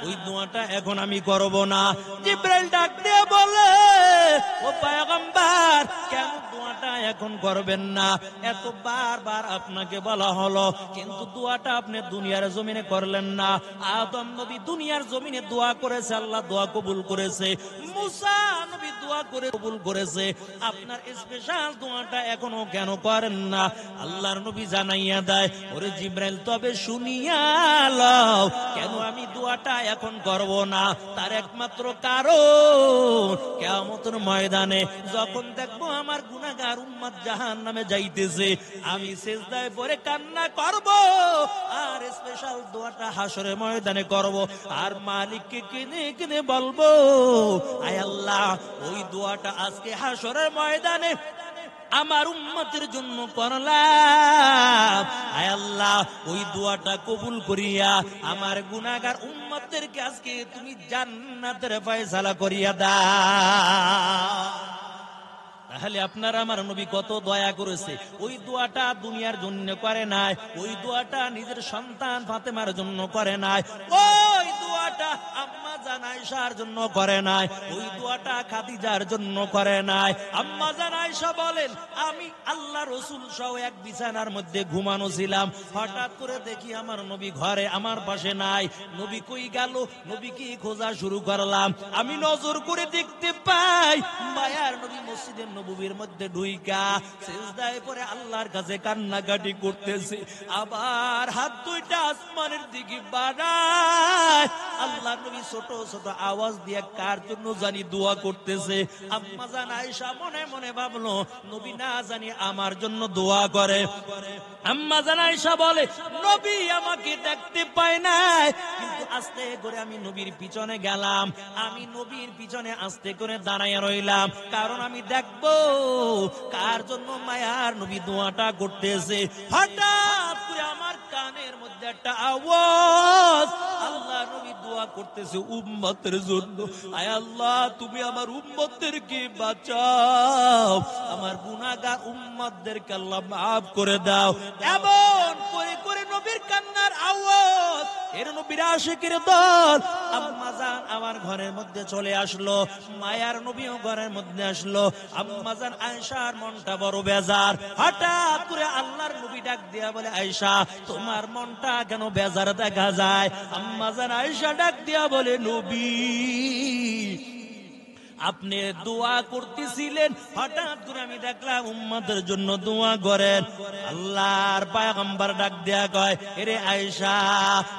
ওই দোয়াটা এখন আমি করব না। জিব্রাইল ডাক দিয়ে বলে, ও পয়গম্বর, কেন দোয়াটা এখন করবেন না? এত বারবার আপনাকে বলা হলো, কিন্তু দোয়াটা আপনি দুনিয়ার জমিনে করলেন না। আদম নবী দুনিয়ার জমিনে দোয়া করেছে, আল্লাহ দোয়া কবুল করেছে। মুসা নবী দোয়া করে কবুল করেছে, আপনার স্পেশাল দোয়াটা এখনো কেন করেন না? আল্লাহর নবী জানাইয়া দেয়, ওরে জিব্রাইল, তবে শুনিয়া লও, কেন আমি দোয়াটা এখন করব না। তার একমাত্র কারণ, কিয়ামতের ময়দানে যখন দেখবো আমার গুনাহগার উম্মত জাহান্নামে যাইতেছে, আমি সিজদায় পড়ে কান্না করব, আর স্পেশাল দোয়াটা হাসরের ময়দানে করব, আর মালিককে কিনে কিনে বলবো, আয় আল্লাহ, ওই দোয়াটা আজকে হাসরের ময়দানে আমার উম্মতের জন্য করলাম। আয় আল্লাহ, ওই দোয়াটা কবুল করিয়া আমার গুনাহগার উম্মতদেরকে আজকে তুমি জান্নাতের ফয়সালা করিয়া দাও। তাহলে আপনার আমার নবী কত দয়া করেছে। ওই দোয়াটা দুনিয়ার জন্য করে নাই, ওই দোয়াটা নিজের সন্তান ফাতেমার জন্য করে নাই, ওই দোয়াটা আম্মা জান আয়েশার জন্য করে নাই, ওই দোয়াটা খাদিজার জন্য করে নাই। আম্মা জান আয়েশা বলেন, আমি আল্লাহ রাসূল সহ এক বিছানার মধ্যে ঘুমানো ছিলাম, হঠাৎ করে দেখি আমার নবী ঘরে আমার পাশে নাই। নবী কই গেল, নবীকে খোঁজা শুরু করলাম। আমি নজর করে দেখতে পাই মায়ার নবী মসজিদের নববীর মধ্যে ঢুইকা সিজদায় পড়ে আল্লাহর কাছে কান্নাকাটি করতেছে, আবার হাত দুইটা আসমানের দিকে বাড়ায়। আল্লাহর নবী ছোট ছোট আওয়াজ দিয়ে কার জন্য জানি দোয়া করতেছে। আম্মা জান আয়েশা মনে মনে ভাবলো, নবী না জানি আমার জন্য দোয়া করে। আম্মা জান আয়েশা বলে, নবী আমাকে দেখতে পায় নাই, কিন্তু আস্তে করে আমি নবীর পিছনে গেলাম, আমি নবীর পিছনে আস্তে করে দাঁড়াইয়া রইলাম, কারণ আমি দেখবো কার জন্য মায়ার নবী দোয়াটা করতেছে। হঠাৎ করে আমার কানের মধ্যে একটা আওয়াজ, আল্লাহ নবী দোয়া করতেছে উম্মতের জন্য, আয় আল্লাহ, তুমি আমার উম্মতদেরকে বাঁচাও, আমার গুনাহগার উম্মতদেরকে আল্লাহ মাফ করে দাও। এমন করে করে নবীর কান্নার আওয়াজ, এর নবীর আশিকের দল আম্মা জান আমার ঘরের মধ্যে চলে আসলো, মায়ার নবীও ঘরের মধ্যে আসলো। আম্মা জান আয়েশার মনটা বড় বেজার। হঠাৎ করে আল্লাহর নবী ডাক দিয়া বলে, আয়েশা, তোমার মনটা কেন বেজার দেখা যায়? আম্মা জান আয়েশা ডাক দিয়া বলে, নবী, আপনি দোয়া করতেছিলেন, হঠাৎ করে আমি দেখলাম উম্মতের জন্য দোয়া করেন। আল্লাহর পয়গম্বর ডাক দেয়া কয়, এরে আয়েশা,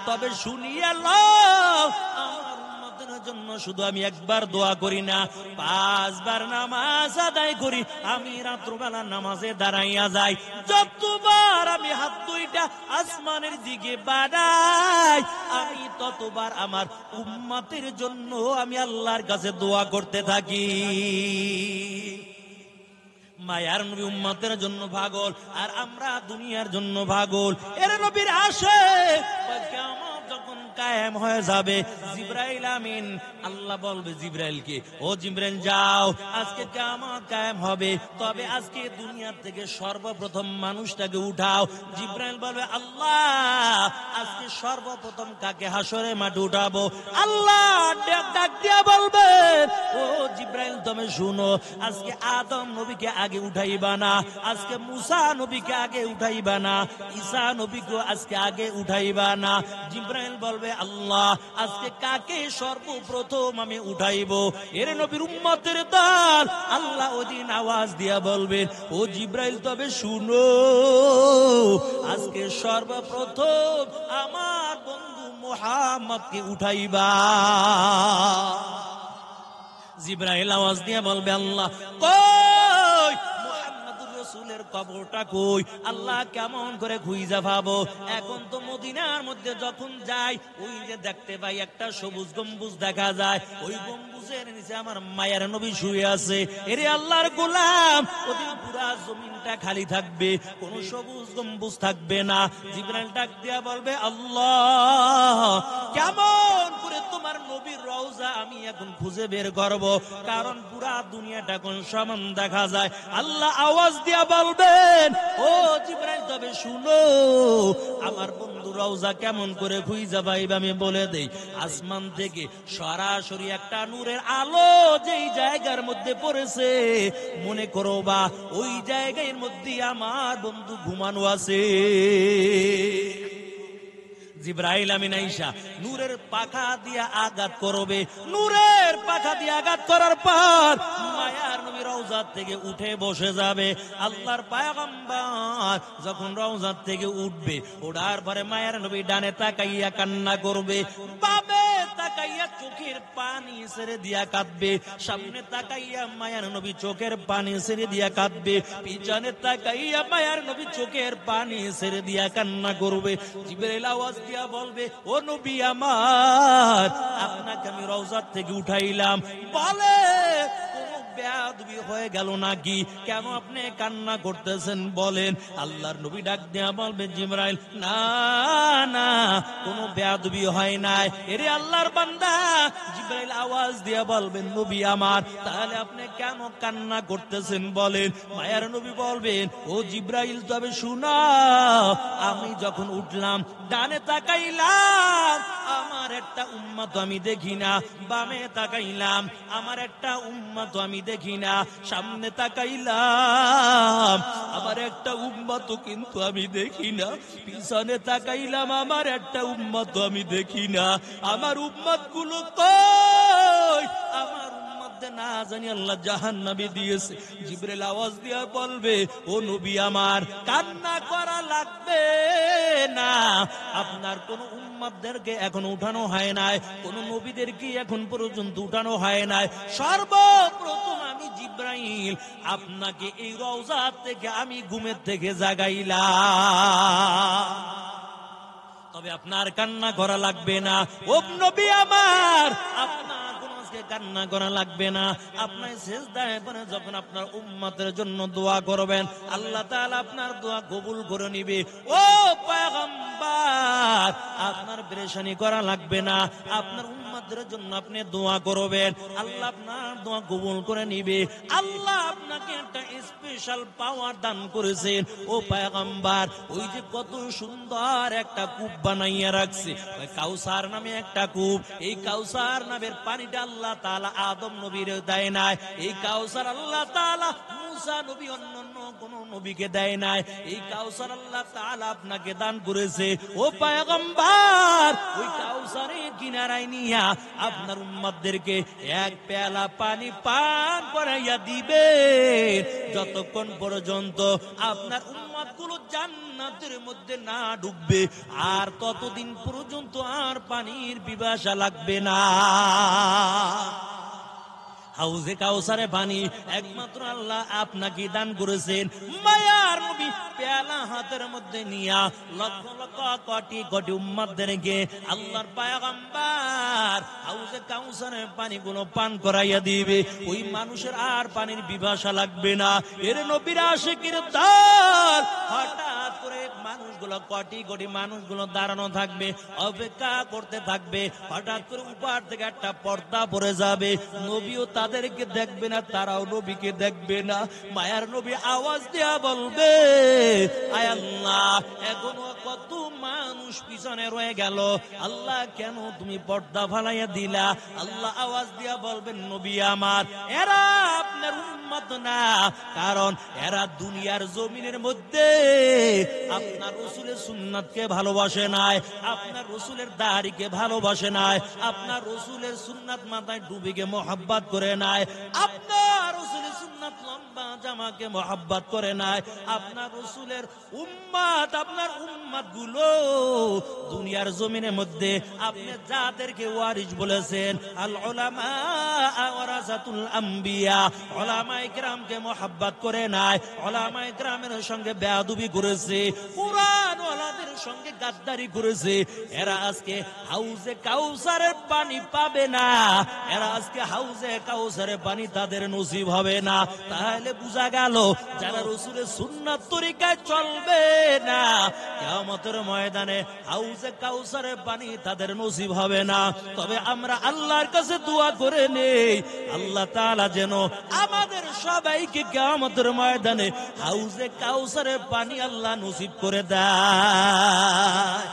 তবে শুনিয়া লও, আমার উম্মতের জন্য শুধু আমি একবার দোয়া করি না, 5 বার নামাজ আদায় করি। আমি রাত্রবেলা নামাজে দাঁড়াইয়া যাই, যতবার আমি হাত দুইটা আসমানের দিকে বাড়াই, আমি ততবার আমার উম্মতের জন্য আমি আল্লাহর কাছে দোয়া করতে থাকি। মায়ার নবী উম্মতের জন্য পাগল, আর আমরা দুনিয়ার জন্য পাগল। এর নবীর আসে কিয়ামত যখন কায়েম হয়ে যাবে। জিবরাইল আমিন আল্লাহ বলবে জিবরাইলকে, ও জিবরাইল যাও, আজকে কিয়ামত কায়েম হবে, তবে আজকে দুনিয়া থেকে সর্বপ্রথম মানুষটাকে উঠাও। জিবরাইল বলবে আল্লাহ আজকে সর্বপ্রথম কাকে হাসরের মাঠে উঠাবো? আল্লাহ ডাক দিয়া বলবে, ও জিবরাইল তুমি শুনো, আজকে আদম নবীকে আগে উঠাইবা না, আজকে মুসা নবীকে আগে উঠাইবা না, ঈসা নবীকে আজকে আগে উঠাইবা না। জিবরাইল বলবে আল্লাহ আজকে কাকে সর্বপ্রথম আমি উঠাইবো? এর নবীর উম্মতের দল। আল্লাহ ওদিন আওয়াজ দিয়া বলবেন, ও জিবরাইল তবে শুনো, আজকে সর্বপ্রথম আমার বন্ধু মুহাম্মদকে উঠাইবা। জিবরাইল আওয়াজ দিয়ে বলবে আল্লাহ কই মুহাম্মদুর রাসূলের কবরটা কই? আল্লাহ কেমন করে খুঁজে পাবো? এখন তো মদিনার মধ্যে যখন যাই ওই যে দেখতে পাই একটা সবুজ গম্বুজ দেখা যায়, ওই গম্বুজের নিচে আমার মায়ের নবী শুয়ে আছে। এরে আল্লাহর গোলাম, ওদিন পুরা জমিনটা খালি থাকবে, কোন সবুজ গম্বুজ থাকবে না। জিবরাইল ডাক দিয়া বলবে আল্লাহ কেমন করে তোমার নবীর রওজা আমি এখন খুঁজে বের করব, কারণ পুরা দুনিয়াটা কোন সমান দেখা যায়। আল্লাহ আওয়াজ দিয়া বলবেন, ও জিবরাইল তবে শুনো, আমার বন্ধু রওজা কেমন করে খুঁজে পাইবে আমি বলে দেই। আসমান থেকে সরাসরি একটা নূরের আলো যেই জায়গার মধ্যে পড়েছে, মনে করো বা ওই জায়গার মধ্যে আমার বন্ধু ঘুমানো আছে। জিবরাইল আমিন আইসা নূরের পাখা দিয়ে আঘাত করবে। নূরের পাখা দিয়ে আঘাত করার পর মায়ার নবী রওজা থেকে উঠে বসে যাবে। আল্লাহর পয়গম্বর যখন রওজা থেকে উঠবে, ওঠার পরে মায়ার নবী ডানে তাকাইয়া কান্না করবে, বামে তাকাইয়া চোখের পানি ছেড়ে দিয়া কাঁদবে, সামনে তাকাইয়া মায়ার নবী চোখের পানি ছেড়ে দিয়া কাঁদবে, পিছনে তাকাইয়া মায়ার নবী চোখের পানি ছেড়ে দিয়া কান্না করবে। জিবরাইল আওয়াজ দিয়া বলবে, ও নবী আমার, আপনাকে আমি রওজা থেকে উঠাইলাম, বলে বেয়াদবি হয়ে গেল নাকি? কেন আপনি কান্না করতেছেন বলেন? আল্লাহর নবী ডাক দিয়া বলবে জিবরাইল, না না কোনো বেয়াদবি হয় নাই। এরে আল্লাহর বান্দা, জিবরাইল আওয়াজ দিয়া বলবেন নবী আমার, তাহলে আপনি কেন কান্না করতেছেন বলেন? মায়ার নবী বলবেন, ও জিবরাইল তবে শুনো, আমি যখন উঠলাম ডানে তাকাইলাম আমার একটা উম্মত আমি দেখি না, বামে তাকাইলাম আমার একটা উম্মত আমি দেখি না, সামনে তাকাইলাম আমার একটা উম্মত কিন্তু আমি দেখি না, পিছনে তাকাইলাম আমার একটা উম্মত আমি দেখি না। আমার উম্মত গুলো কই? আমার না জানি আল্লাহ জাহান্নামে দিয়েছে। জিবরাইল আওয়াজ দিয়া বলবে, ও নবী আমার, কান্না করা লাগবে না, আপনার কোন উম্মতদেরকে এখন উঠানো হয় নাই, কোন নবীদেরকে এখন পর্যন্ত উঠানো হয় নাই। সর্বপ্রথম আমি জিবরাইল আপনাকে এই রওজা থেকে আমি ঘুমের থেকে জাগাইলাম, তবে আপনার কান্না করা লাগবে না। ও নবী আমার, আপনার কান্না করা লাগবে না। আপনার সিজদায় পড়ে যখন আপনার উম্মতের জন্য দোয়া করবেন, আল্লাহ তাআলা আপনার দোয়া কবুল করে নিবে। ও পয়গম্বর, আপনার পেরেশানি করা লাগবে না, আপনার উম্মতের জন্য আপনি দোয়া করবেন, আল্লাহ আপনার দোয়া কবুল করে নিবে। আল্লাহ আপনাকে একটা স্পেশাল পাওয়ার দান করেছেন। ও পয়গম্বর, ওই যে কত সুন্দর একটা কূপ বানাইয়া রাখছে, কাউসার নামে একটা কূপ, এই কাউসার নামের পানিটা আল্লাহ তাআলা আদম নবীর দেয় নাই, এই কাউসার আল্লাহ তাআলা মুসা নবী অন্যান্য কোন নবীকে দেয় নাই, এই কাউসার আল্লাহ তাআলা আপনাকে দান করেছে। ও পয়গম্বর, ওই কাউসারের কিনারায় নিয়া আপনার উম্মতদেরকে এক পেয়ালা পানি পান করাইয়া দিবে, যতক্ষণ পর্যন্ত আপনার উম্মতগুলো জান্নাতের মধ্যে না ঢুকবে, আর ততদিন পর্যন্ত আর পানির পিপাসা লাগবে না। হাউজে কাউসারে পানি একমাত্র আল্লাহ আপনাকে দান করেছেন। মায়ার নবী পেয়ালা হাতের মধ্যে নিয়া লক্ষ লক্ষ কোটি কোটি উম্মতদেরকে আল্লাহর পয়গম্বর হাউজে কাউসারের পানিগুলো পান করাইয়া দিবে, ওই মানুষের আর পানির পিপাসা লাগবে না। এর নবীর আশিকের দল হঠাৎ করে মানুষগুলো কোটি কোটি মানুষগুলো দাঁড়ানো থাকবে, অপেক্ষা করতে থাকবে। হঠাৎ করে উপর থেকে একটা পর্দা পড়ে যাবে, নবীও তাদেরকে দেখবে না, তারাও নবীকে দেখবে না। মায়ার নবী আওয়াজ দেয়া বলবে, আয় আল্লাহ, এখনো কত মানুষ পিছনে রয়ে গেল, আল্লাহ কেন তুমি পর্দা ফালাইয়া দিলা? আল্লাহ আওয়াজ দিয়া বলবেন, নবী আমার, এরা আপনার উম্মত না, কারণ এরা দুনিয়ার জমিনের মধ্যে আপনার রাসূলের সুন্নাতকে ভালোবাসে নাই, আপনার রাসূলের দাড়িকে ভালোবাসে নাই, আপনার রাসূলের সুন্নাত মাথায় ডুবিকে মহব্বত করে নাই, আপনার রাসূলের সুন্নাত লম্বা জামাকে মহব্বত করে নাই। আপনার রাসূলের উম্মত, আপনার উম্মত গুলো দুনিয়ার জমিনের মধ্যে আপনি যাদেরকে ওয়ারিস বলেছেন, আল উলামা ওয়ারাসাতুল আম্বিয়া, উলামায়ে কেরামকে মহব্বত করে নাই, উলামায়ে কেরামের সঙ্গে বেয়াদবি করেছে, কুরআন ওয়ালাদের সঙ্গে গাদ্দারি করেছে। এরা আজকে হাউজে কাউসারের পানি পাবে না, এরা আজকে হাউজে কাউসারের পানি তাদের নসিব হবে না। তাহলে বোঝা গেল যারা রাসূলের সুন্নাত তরিকায় চলবে না, কিয়ামতের ময়দানে হাউজে কাউসারের পানি তাদের নসিব হবে না। তবে আমরা আল্লাহর কাছে দোয়া করে নেই, আল্লাহ তাআলা যেন আমাদের সবাইকে কিয়ামতের ময়দানে হাউজে কাউসারের পানি আল্লাহ নসিব করে দেয়।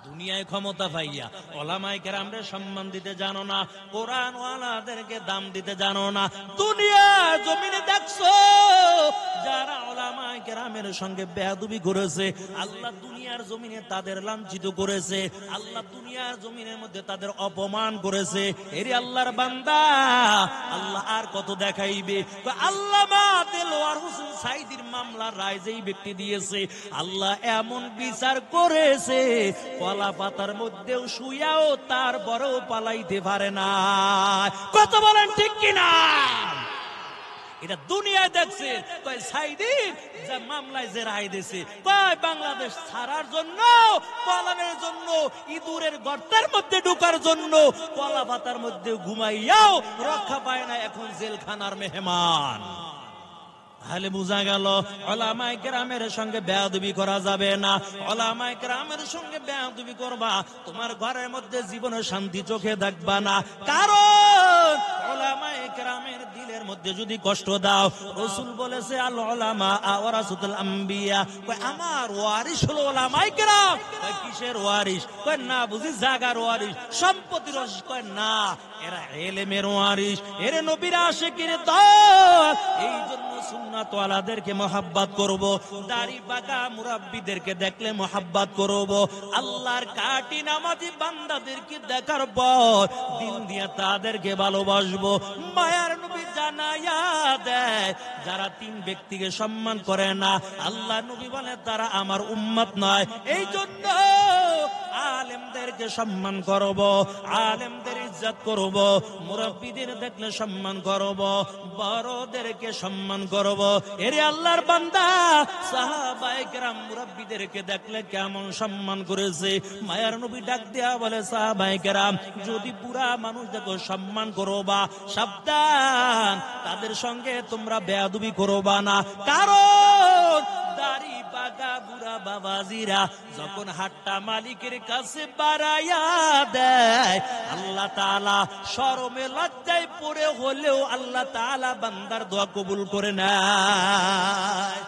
দুনিয়ায় ক্ষমতা পাইয়া ওলামায়ে কেরামরে সম্মান দিতে জানো না, কোরআন ওয়ালাদেরকে দাম দিতে জানো না। দুনিয়ার জমিনে দেখছো যারা ওলামায়ে কেরামের সঙ্গে বেয়াদবি করেছে, আল্লাহ দুনিয়ার জমিনে তাদের লাঞ্ছিত করেছে, আল্লাহ দুনিয়ার জমিনের মধ্যে তাদের অপমান করেছে। এরে আল্লাহর বান্দা, আল্লাহ আর কত দেখাইবে? আল্লামা দেলোয়ার হোসেন সাঈদীর মামলার রায় যেই ব্যক্তি দিয়েছে, আল্লাহ এমন বিচার করেছে, কলা পাতার মধ্যেও শুয়াও তারপরেও পালাইতে পারে না। কত বলেন ঠিক কিনা? এটা দুনিয়ায় দেখছে। কয় সাঈদী যে মামলায় যে রায় দিয়েছে, কয় বাংলাদেশ ছাড়ার জন্য, পালানোর জন্য, ইঁদুরের গর্তের মধ্যে ঢোকার জন্য, কলা পাতার মধ্যে ঘুমাইয়াও রক্ষা পায় না, এখন জেলখানার মেহমান। তাহলে বোঝা গেল উলামায়ে কেরামের সঙ্গে বেয়াদবি করা যাবে না। উলামায়ে কেরামের সঙ্গে বেয়াদবি করবা, তোমার ঘরের মধ্যে জীবনে শান্তি চোখে দেখবা না। কারণ উলামায়ে কেরামের দিলের মধ্যে যদি কষ্ট দাও, রাসূল বলেছে আল উলামা ওয়ারাসাতুল আম্বিয়া, কয় আমার ওয়ারিস হলো উলামায়ে কেরাম। কয় কিসের ওয়ারিস? কয় না বুঝি জাগার ওয়ারিস, সম্পত্তির ওয়ারিস? কয় না, এরা ইলমের ওয়ারিস, এর নবীর আশিকের দল। এই জন্য সুন্নাত ওয়ালাদেরকে মহব্বত করব, দাড়ি পাকা মুরাব্বিদেরকে দেখলে মহব্বত করব, আল্লাহর কাটি নামাজি বান্দাদেরকে দেখার পর দিন দিয়ে তাদেরকে ভালোবাসবো। মায়ার নবী জানায়া দেয়, যারা তিন ব্যক্তিকে সম্মান করে না, আল্লাহ নবী বলে তারা আমার উম্মত নয়। এই জন্য আলেমদেরকে সম্মান করব, আলেমদের ইজ্জত করব, মুরাব্বিদের দেখলে সম্মান করব, বড়দেরকে সম্মান করব। এরে আল্লাহর বান্দা, সাহাবায়ে কেরাম মুরাব্বিদেরকে দেখলে কেমন সম্মান করেছে। মায়ার নবী ডাক দেয়া বলে, সাহাবায়ে কেরাম যদি পুরা মানুষ দেখো সম্মান করবা, সাবধান তাদের সঙ্গে তোমরা বেয়াদবি করবা না। কারণ দাড়ি পাকা বুড়া বাবাজিরা যখন হাতটা মালিকের কাছে বাড়াইয়া দেয়, আল্লাহ তাআলা শরমে লজ্জায় পড়ে হলেও আল্লাহ তাআলা বান্দার দোয়া কবুল করে নেয়।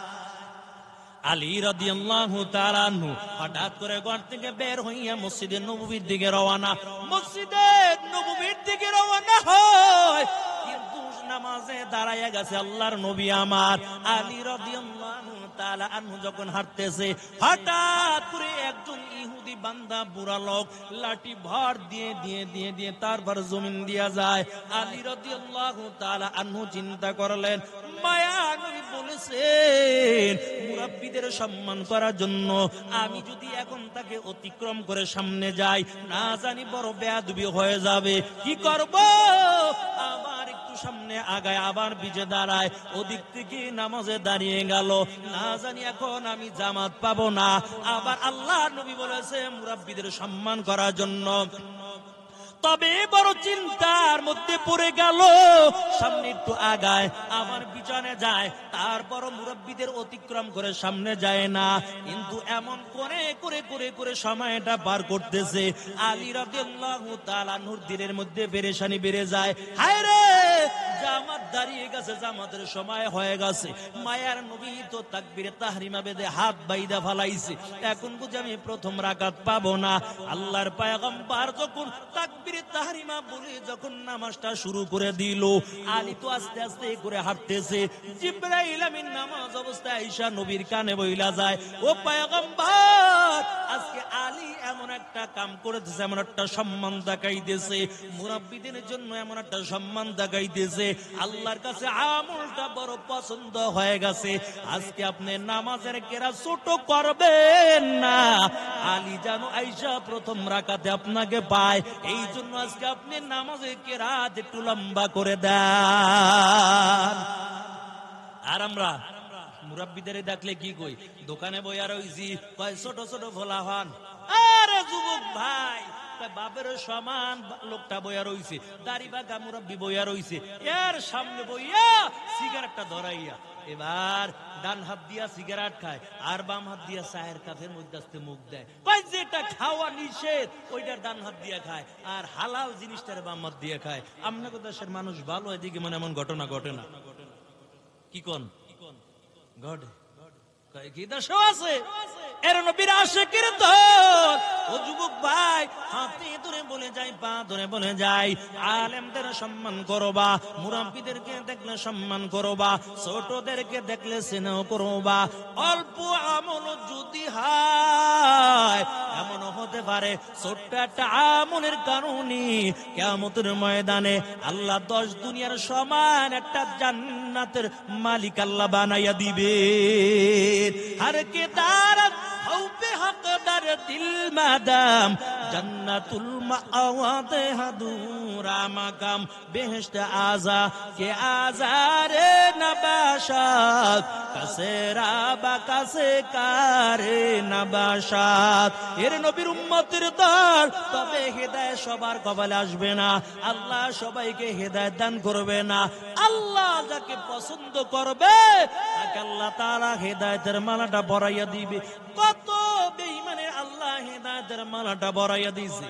আলী রাদিয়াল্লাহু তাআলা আনহু হঠাৎ করে ঘর থেকে বের হইয়া মসজিদে নববীর দিকে রওনা, মসজিদে নববীর দিকে রওনা হয়, কিন্তু নামাজে দাঁড়াইয়া গেছে আল্লাহর নবী আমার। আলী রাদিয়াল্লাহু তাআলা আনহু যখন হাঁটতেছে, হঠাৎ করে একজন ইহুদি বান্দা বুড়া লোক লাঠি ভর দিয়ে দিয়ে দিয়ে দিয়ে তারপর জমিন দিয়া যায়। আলী রাদিয়াল্লাহু তাআলা আনহু চিন্তা করলেন, মায়া নবী বলেছেন মুরাব্বিদের সম্মান করার জন্য, আমি যদি এখন তাকে অতিক্রম করে সামনে যাই, না জানি বড় বেয়াদবি হয়ে যাবে। কি করব? আবার একটু সামনে আগায়, আবার পিছে দাঁড়ায়, ওদিক থেকে নামাজে দাঁড়িয়ে গেল, না জানি এখন আমি জামাত পাবো না। আবার আল্লাহ নবী বলেছে মুরাব্বিদের সম্মান করার জন্য। তবে বড় চিন্তার মধ্যে পড়ে গেল, সামনে একটু আগায় আমার পিছনে যায়, তারপর মুরব্বীদের অতিক্রম করে সামনে যায় না, কিন্তু এমন করে করে করে করে সময়টা পার করতেছে। আলী রাদিয়াল্লাহু তাআলা নূর দিনের মধ্যে পেরেশানি বেড়ে যায়। হায় রে, জামাত দাঁড়িয়ে গেছে, জামাতের সময় হয়ে গেছে। মায়ার নবী তো তাকবীরে তাহরিমা বেঁধে হাত বাইদা ফালাইছে, এখন বুঝি আমি প্রথম রাকাত পাবো না। আল্লাহর পয়গম্বর যখন তাকবীরে তাহরিমা বলে যখন নামাজটা শুরু করে দিল, আলী তো আস্তে আস্তে করে হাঁটতেছে। জিবরাইল আমিন নামাজ অবস্থায় আয়েশা নবীর কানে বইলা যায়, ও পয়গম্বর, আজকে আলী এমন একটা কাম করেছে, এমন একটা সম্মান দেখাইতেছে, মুরাব্বিদের জন্য এমন একটা সম্মান দেখাইতেছে, আল্লাহর কাছে আমলটা বড় পছন্দ হয়ে গেছে। আজকে আপনি নামাজের কেরা ছোট করবেন না, আলী জানো আয়েশা প্রথম রাকাতে আপনাকে পায়, এই জন্য আজকে আপনি নামাজের কেরাত একটু লম্বা করে দেন। আর আমরা মুরাব্বিদের দেখলে কি কই, দোকানে বইয়া রইছি, কয় ছোট ছোট ভোলা হন। আরে যুবক ভাই, বাপের সমান লোকটা বইয়া রইছে, দাড়ি বাগা মুরাব্বি বইয়া রইছে, এর সামনে বইয়া সিগারেটটা ধরাইয়া এবার ডান হাত দিয়া সিগারেট খায় আর বাম হাত দিয়া চায়ের কাপের মধ্যে আসতে মুখ দেয়। কই যেটা খাওয়া নিষেধ ওইটার ডান হাত দিয়া খায়, আর হালাল জিনিসটার বাম হাত দিয়ে খায়। আপনাদের দেশের মানুষ ভালো, এদিকে মনে এমন ঘটনা ঘটে না। কি কোন ঘটে? কি দেশও আছে এর নবীর আশিকের দল। ও যুবক ভাই, হাতে ধরে বলে যাই, পা ধরে বলে যাই, আলেমদের সম্মান করবা, মুরাব্বিদেরকে দেখলে সম্মান করবা, ছোটদেরকে দেখলে স্নেহ করবা। অল্প আমল যদি হয়, এমন হতে পারে ছোট্ট একটা আমলের কারণে কিয়ামতের ময়দানে আল্লাহ 10 দুনিয়ার সমান একটা জান্নাতের মালিক আল্লাহ বানাইয়া দিবে। हर के दारत पे हकदार दिल मादाम जन्नतुल मावाद हदूरा मकाम बेहश्त आजा के आजारे नबाशात कसेरा बाकासे कारे नबाशात। এর নবীর উম্মতের দল, তবে হেদায়েত সবার কপালে আসবে না, আল্লাহ সবাইকে হেদায়েত দান করবে না। আল্লাহ যাকে পছন্দ করবে তাকে আল্লাহ তাআলা হেদায়েতের মালাটা পরাইয়া দিবে। কত বেঈমানের আল্লাহ হেদায়েতের মালাটা পরাইয়া দিয়েছে।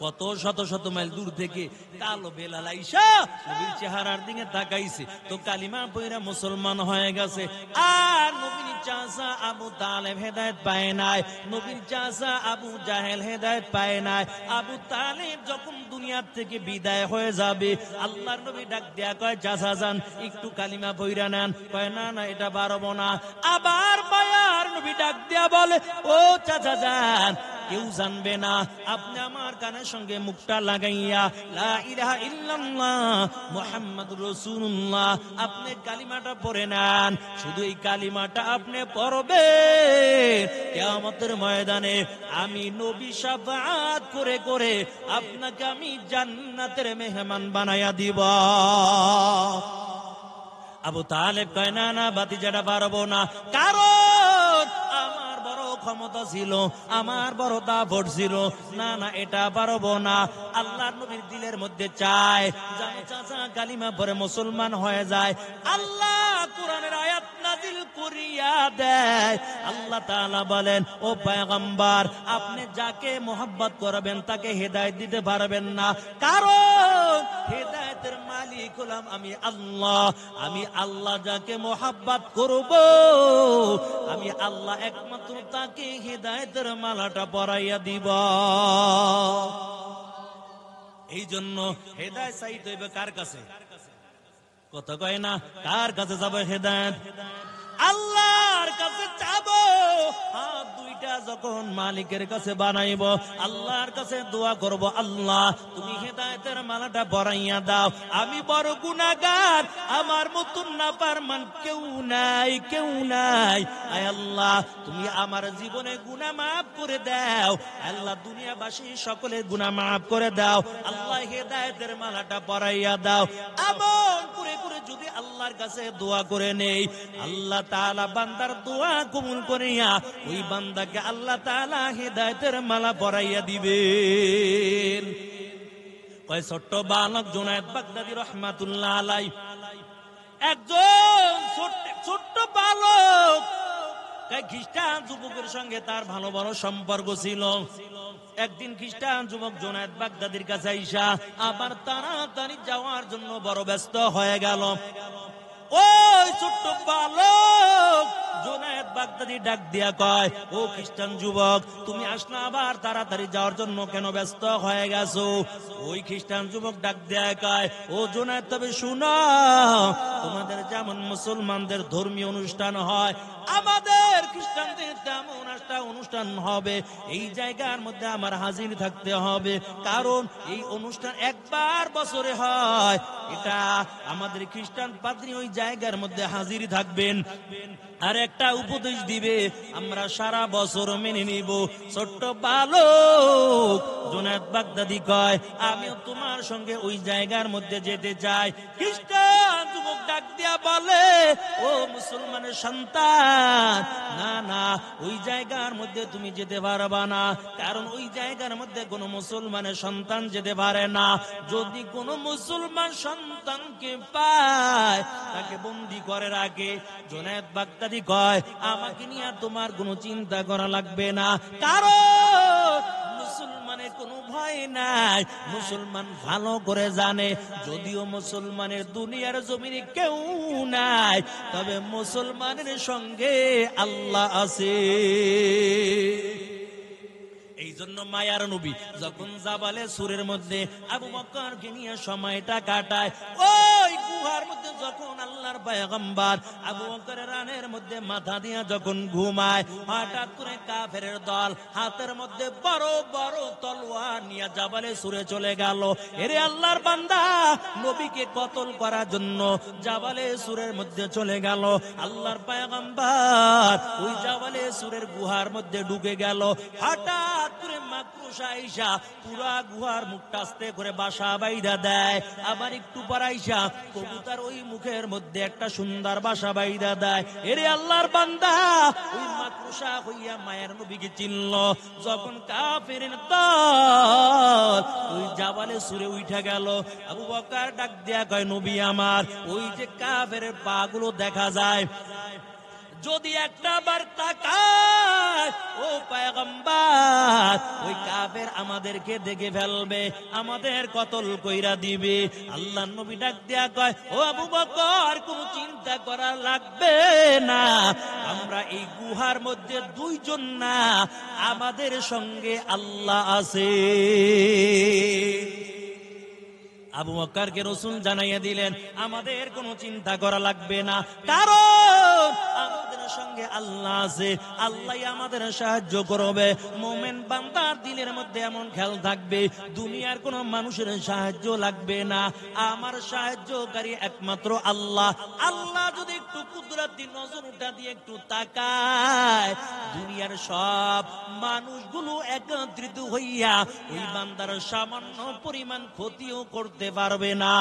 কত শত শত মাইল দূর থেকে কালো বেলাল আইসা নবীর চেহারার দিকে তাকাইছে, তো কালিমা পয়রা মুসলমান হয়ে গেছে। আর নবীর চাচা আবু তালেব হেদায়েত পায় নাই, নবীর চাচা আবু জাহেল হেদায়েত পায় নাই। আবু তালেব যখন দুনিয়ার থেকে বিদায় হয়ে যাবে, আল্লাহর নবী ডাক দেয়া কয়, চাচা যান একটু কালিমা পয়রা নেন। কয় না না, এটা পারবো না। আবার মায়ার নবী ডাক দেয়া বলে, ও চাচা যান, কেউ জানবে না, আপনি আমার কানের সঙ্গে মুখটা লাগাইয়া লা ইলাহা ইল্লাল্লাহ মুহাম্মাদুর রাসূলুল্লাহ আপনি কালিমাটা পড়ে নেন। শুধু এই কালিমাটা আপনি পড়বেন, কিয়ামতের ময়দানে আমি নবী শাফাআত করে করে আপনাকে আমি জান্নাতের মেহমান বানায়া দিব। আবু তালেব কয় না না ভাতিজাটা পারবো না, কারণ আমার বড় ক্ষমতা ছিল, আমার বড় দাপট ছিল, না না এটা পারবো না। আল্লাহর নবীর দিলের মধ্যে চায় যেন চাচা কালিমা পড়ে মুসলমান হয়ে যায়। আল্লাহ কোরআনের আয়াত নাজিল করিয়া দেয়, আল্লাহ তাআলা বলেন, ও পয়গম্বর, আপনি যাকে মোহাব্বত করবেন তাকে হেদায়েত দিতে পারবেন না, কারণ হেদায়েতের মালিক হলাম আমি আল্লাহ। আমি আল্লাহ যাকে মোহাব্বত করব, আমি আল্লাহ একমাত্র তাকে হেদায়েতের মালাটা পরাইয়া দিব। এই জন্য হেদায়েত চাইতে হইবে কার কাছে? কথা কয় না, কার কাছে যাবে হেদায়েত? আল্লাহর কাছে যাব। হাত দুইটা যখন মালিকের কাছে বানাইব, আল্লাহর কাছে দোয়া করব, আল্লাহ তুমি হেদায়েতের মালাটা পরাইয়া দাও। আমি বড় গুনাহগার, আমার মতন নাফরমান কেউ নাই, কেউ নাই। আয় আল্লাহ, তুমি আমার জীবনে গুনাহ মাফ করে দাও। আল্লাহ দুনিয়াবাসী সকলের গুনাহ মাফ করে দাও। আল্লাহ হেদায়েতের মালাটা পরাইয়া দাও। এমন করে করে যদি আল্লাহর কাছে দোয়া করে নেই, আল্লাহ তাআলা বান্দার দোয়া কবুল করিয়া ওই বান্দাকে আল্লাহ তাআলা হেদায়েতের মালা পরাইয়া দিবেন। কয় ছোট্ট বালক জুনায়েদ বাগদাদী রহমাতুল্লাহ আলাইহি, একজন ছোট্ট বালক, খ্রিস্টান যুবকের সঙ্গে তার ভালো বড় সম্পর্ক ছিল। একদিন খ্রিস্টান যুবক জুনায়েদ বাগদাদীর কাছে আইসা আবার তাড়াতাড়ি যাওয়ার জন্য বড় ব্যস্ত হয়ে গেল। ওই ছোট্ট বালক জুনায়েদ বাগদাদী ডাক দিয়া কয়, ও খ্রিস্টান যুবক, তুমি আসলে আবার তাড়াতাড়ি যাওয়ার জন্য কেন ব্যস্ত হয়ে গেছো? ওই খ্রিস্টান যুবক ডাক দিয়া কয়, ও জুনায়েদ, তবে শুনো, তোমাদের যেমন মুসলমানদের ধর্মীয় অনুষ্ঠান হয়, আমাদের খ্রিস্টানদের তেমন একটা অনুষ্ঠান হবে। এই জায়গার মধ্যে আমার হাজির থাকতে হবে, কারণ এই অনুষ্ঠান একবার বছরে হয়। এটা আমাদের খ্রিস্টান পাদ্রী ওই জায়গার মধ্যে হাজির থাকবেন, আর একটা উপদেশ দিবে, আমরা সারা বছর মেনে নিব। ছোট্ট বালক জুনায়েদ বাগদাদী কয়, আমিও তোমার সঙ্গে ওই জায়গার মধ্যে যেতে চাই। খ্রিস্টান যুবক ডাক দিয়া বলে, ও মুসলমানের সন্তান, না না, ওই জায়গার মধ্যে তুমি যেতে পারবা না, কারণ ওই জায়গার মধ্যে কোনো মুসলমানের সন্তান যেতে পারে না। যদি কোনো মুসলমান সন্তানকে পায়, তাকে বন্দী করে রাখে। জুনায়েদ বাগদাদী কয়, আমাকে নিয়ে তোমার কোনো চিন্তা করা লাগবে না, কারণ মুসলমানের কোনো ভয় নাই। মুসলমান ভালো করে জানে, যদিও মুসলমানের দুনিয়ার জমিনে কেউ নাই, তবে মুসলমানের সঙ্গে আল্লাহ আছে। এই জন্য মায়ার নবী যখন জাবালে সুরের মধ্যে আবু বকরকে নিয়ে সময়টা কাটায়, ওই গুহার মধ্যে যখন আল্লাহর পয়গম্বর আবু বকরের রানের মধ্যে মাথা দিয়া যখন ঘুমায়, হঠাৎ করে কাফেরের দল হাতের মধ্যে বড় বড় তলোয়ার নিয়ে জাবালে সুরে চলে গেল। এরে আল্লাহর বান্দা, নবীকে কতল করার জন্য জাবালে সুরের মধ্যে চলে গেল। আল্লাহর পয়গম্বর ওই জাবালে সুরের গুহার মধ্যে ঢুকে গেল। হঠাৎ করে মাকড়সা আইসা পুরা গুহার মুখটা আস্তে করে বাসা বাইধা দেয়, আবার একটু পরাইসা কবুতর ওই মুখের মধ্যে একটা সুন্দর বাসা বাইধা দেয়। এরে আল্লাহর বান্দা, ওই মাকড়সা হইয়া মায়ের নবীকে চিনল। যখন কাফেরের দল ওই জাবালে সুরে উঠা গেল, আবু বকর ডাক দিয়া কয়, নবী আমার, ওই যে কাফেরের পা গুলো দেখা যায়, যদি একটা বার তাকায়, ও পয়গম্বর, ওই কাফের আমাদেরকে দেখে ফেলবে, আমাদের কতল কইরা দিবে। আল্লাহর নবী ডাক দিয়া কয়, ও আবু বকর, কোনো চিন্তা করা লাগবে না, আমরা এই গুহার মধ্যে দুইজন না, আমাদের সঙ্গে আল্লাহ আছে। আবু বকরকে রাসূল জানাইয়া দিলেন, আমাদের কোনো চিন্তা করা লাগবে না, কারণ আমাদের সঙ্গে আল্লাহ আছে, আল্লাহ আমাদের সাহায্য করবে। মুমিন বান্দার দিলের মধ্যে এমন খেয়াল থাকবে, দুনিয়ার কোনো মানুষের সাহায্য লাগবে না, আমার সাহায্যকারী একমাত্র আল্লাহ। আল্লাহ যদি একটু কুদরতি নজর উঠা দিয়ে একটু তাকায়, দুনিয়ার সব মানুষগুলো একত্রিত হইয়া ওই বান্দার সামান্য পরিমাণ ক্ষতিও করতে পারবে না।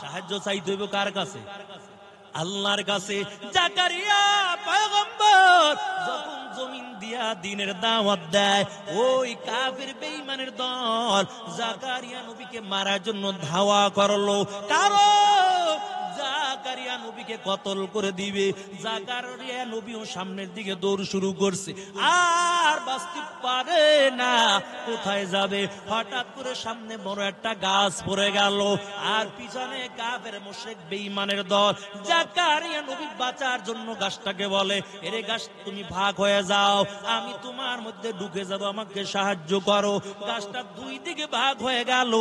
সাহায্য চাইতে হইব কার কাছে? আল্লাহর কাছে। জাকারিয়া পয়গম্বর যখন জমিন দিয়া দিনের দাওয়াত দেয়, ওই কাফের বেঈমানের দল জাকারিয়া নবীকে মারার জন্য ধাওয়া করলো, কারণ জাকারিয়া নবীকে কতল করে দিবে। জাকারিয়া নবীও সামনের দিকে দৌড় শুরু করছে, আর বাঁচতে পারে না, কোথায় যাবে? হঠাৎ করে সামনে বড় একটা গাছ পড়ে গেল, আর পিছনে কাফের মুশরিক বেঈমানের দল। জাকারিয়া নবী বাঁচার জন্য গাছটাকে বলে, এরে গাছ, তুমি ভাগ হয়ে যাও, আমি তোমার মধ্যে ঢুকে যাব, আমাকে সাহায্য করো। গাছটা দুই দিকে ভাগ হয়ে গেল,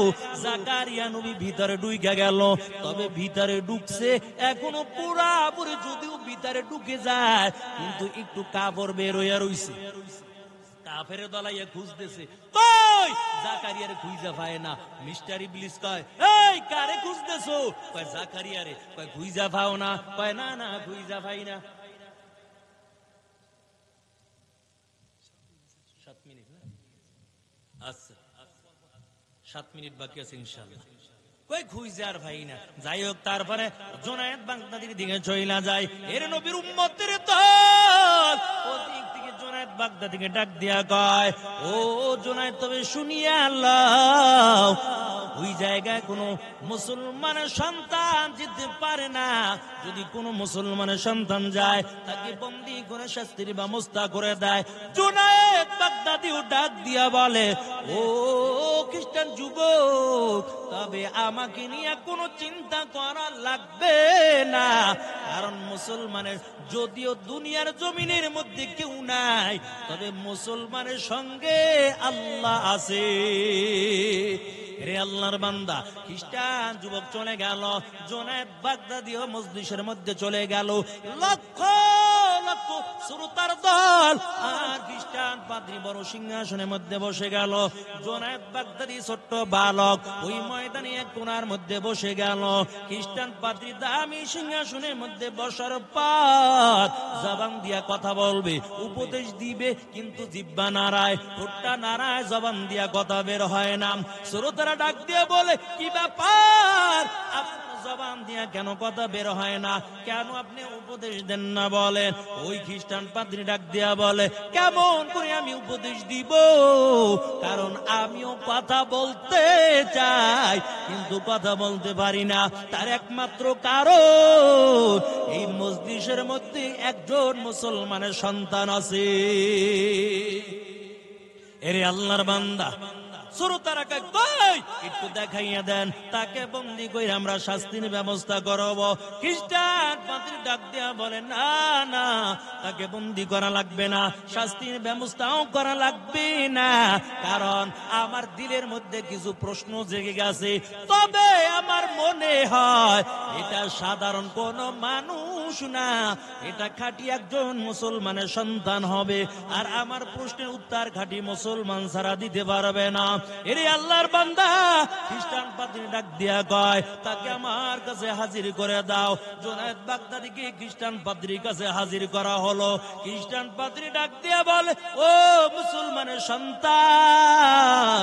জাকারিয়া নবী ভিতরে ঢুকে গেল, তবে ভিতরে ঢুকছে এখনো পুরাপুরি, যদিও ভিতরে ঢুকে যায়, কিন্তু একটু কাপড় বের হইয়া রইছে। কাফের দলাইয়া খুঁজতেছে, কই জাকারিয়ারে খুঁজা পায় না। মিস্টার ইবলিস কয়, এই কারে খুঁজতেছো? কয় জাকারিয়ারে। কয় খুঁজা পাও না? কয় না না, খুঁজা পাই না। 7 মিনিট না? আচ্ছা, 7 মিনিট বাকি আছে ইনশাআল্লাহ। কই খুঁজে আর ভাই না। যাই হোক, তারপরে জুনায়েদ বাগদাদীর দিকে চইলা যায়। এর নবীর উম্মতের দল ওদিক থেকে জুনায়েদ জুনায়েদ বাগদাদিকে ডাক দিয়া কয়, ও জুনায়েদ, তবে শুনিয়া আল্লাহ, ওই জায়গায় কোনো মুসলমানের সন্তান যেতে পারে না। যদি কোনো মুসলমানের সন্তান যায়, তাকে বন্দী করে শাস্তির ব্যবস্থা করে দেয়। জুনায়েদ বাগদাদিও ডাক দিয়া বলে, ও খ্রিস্টান যুবক, তবে আমাকে নিয়ে কোনো চিন্তা করা লাগবে না, কারণ মুসলমানের যদিও দুনিয়ার জমিনের মধ্যে কেউ নাই, তবে মুসলমানের সঙ্গে আল্লাহ আছে। রে আল্লাহর বান্দা, খ্রিস্টান যুবক চলে গেল, জুনায়েদ বাগদাদিও মজলিসের মধ্যে চলে গেল। লক্ষ লক্ষ শ্রোতার দল আর খ্রিস্টান পাদ্রী বড় সিংহাসনের মধ্যে বসে গেল। জুনায়েদ বাগদাদি ছোট্ট বালক ওই ময়দানে এক কোণার মধ্যে বসে গেল। খ্রিস্টান পাদ্রী দামি সিংহাসনের মধ্যে বসার পর জবান দিয়া কথা বলবে, উপদেশ দিবে, কিন্তু জিহ্বা নাড়ায়, ঠোঁটটা নাড়ায়, জবান দিয়া কথা বের হয় না। শ্রোতারা ডাক দিয়ে বলে, কি ব্যাপার, আপনার জবান দিয়া কেন কথা বের হয় না, কেন আপনি উপদেশ দেন না বলেন? ওই খ্রিস্টান পাদ্রী ডাক দিয়া বলে, কেমন করে আমি উপদেশ দিব, কারণ আমিও কথা বলতে চাই কিন্তু কথা বলতে পারি না। তার একমাত্র কারণ এই মজলিসের মধ্যে একজন মুসলমানের সন্তান আছে। এরে আল্লাহর বান্দা, শ্রোতারা কই একটু দেখাইয়া দেন, তাকে বন্দী করে আমরা শাস্তির ব্যবস্থা করব। খ্রিস্টান পাদ্রী ডাক দিয়া বলে, না না, তাকে বন্দী করা লাগবে না, শাস্তির ব্যবস্থাও করা লাগবে না, কারণ আমার দিলের মধ্যে কিছু প্রশ্ন জেগে গেছে। তবে আমার মনে হয় এটা সাধারণ কোন মানুষ না, এটা খাঁটি একজন মুসলমানের সন্তান হবে, আর আমার প্রশ্নের উত্তর খাঁটি মুসলমান ছাড়া দিতে পারবে না। এরে আল্লাহর বান্দা, খ্রিস্টান পাদ্রী ডাক দিয়া কয়, তাকে আমার কাছে হাজির করে দাও। জুনায়েদ বাগদাদিকে খ্রিস্টান পাদ্রীর কাছে হাজির করা হলো। খ্রিস্টান পাদ্রী ডাক দিয়া বলে, ও মুসলমানের সন্তান,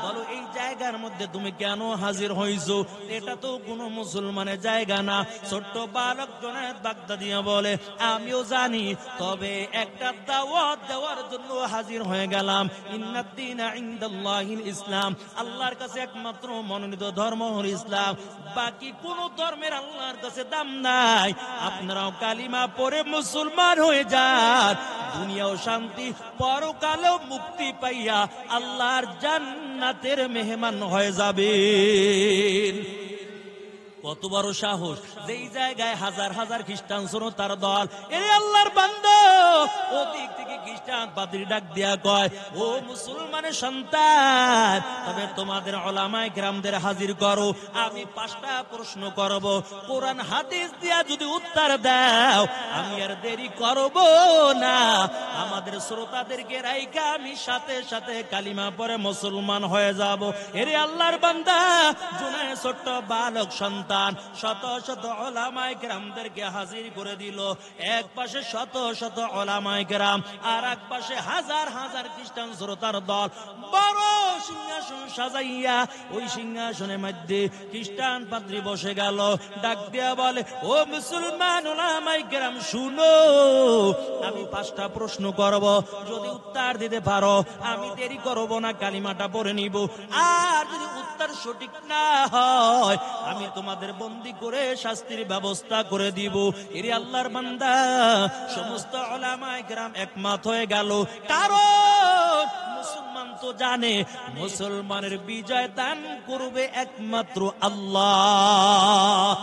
বলো এই জায়গার মধ্যে তুমি কেন হাজির হইছো? এটা তো কোনো মুসলমানের জায়গা না। ছোট্ট বালক জুনায়েদ বাগদাদি বলে, আমিও জানি, তবে একটা দাওয়াত দেওয়ার জন্য হাজির হয়ে গেলাম। ইন্নাদ দীনা ইনদাল্লাহিল ইসলাম, আল্লাহর কাছে একমাত্র মনোনীত ধর্ম হল ইসলাম, বাকি কোন ধর্মের আল্লাহর কাছে দাম নাই। আপনারাও কালিমা পড়ে মুসলমান হয়ে যান, দুনিয়াও শান্তি, পরকালেও মুক্তি পাইয়া আল্লাহর জান্নাতের মেহমান হয়ে যাবেন। কত বড় সাহস, যেই জায়গায় হাজার হাজার খ্রিস্টান শ্রোতার দল। এরে আল্লাহর বান্দা, ওদিক থেকে খ্রিস্টান পাদ্রী ডাক দিয়া কয়, ও মুসলমানের সন্তান, তবে তোমাদের উলামায়ে কেরামদের হাজির করো, আমি 5টা প্রশ্ন করব, কোরআন হাদিস দিয়া যদি উত্তর দাও আমি আর দেরি করব না। আমাদের শ্রোতাদেরকে রাইখা আমি সাথে সাথে কালিমা পড়ে মুসলমান হয়ে যাব। এরে আল্লাহর বান্দা, জুনায়েদ ছোট্ট বালক সন্তান শত শত উলামায়ে কেরামদেরকে হাজির করে দিল। এক পাশে শত শত উলামায়ে কেরাম, আর এক পাশে হাজার হাজার খ্রিস্টান শ্রোতার দল। বড় সিংহাসন সাজাইয়া ওই সিংহাসনের মধ্যে খ্রিস্টান পাদ্রী বসে গেল। ডাক দিয়া বলে, ও মুসলমান উলামায়ে কেরাম, শুনো, আমি 5টা প্রশ্ন করব, যদি উত্তর দিতে পারো আমি দেরি করব না, কালিমাটা পড়ে নিব, আর যদি উত্তর সঠিক না হয় আমি তোমাদের বন্দী করে শাস্তির ব্যবস্থা করে দিব। এরে আল্লাহর বান্দা, সমস্ত উলামায়ে কেরাম একমত হয়ে গেল, কারণ মুসলমান তো জানে মুসলমানের বিজয় দান করবে একমাত্র আল্লাহ।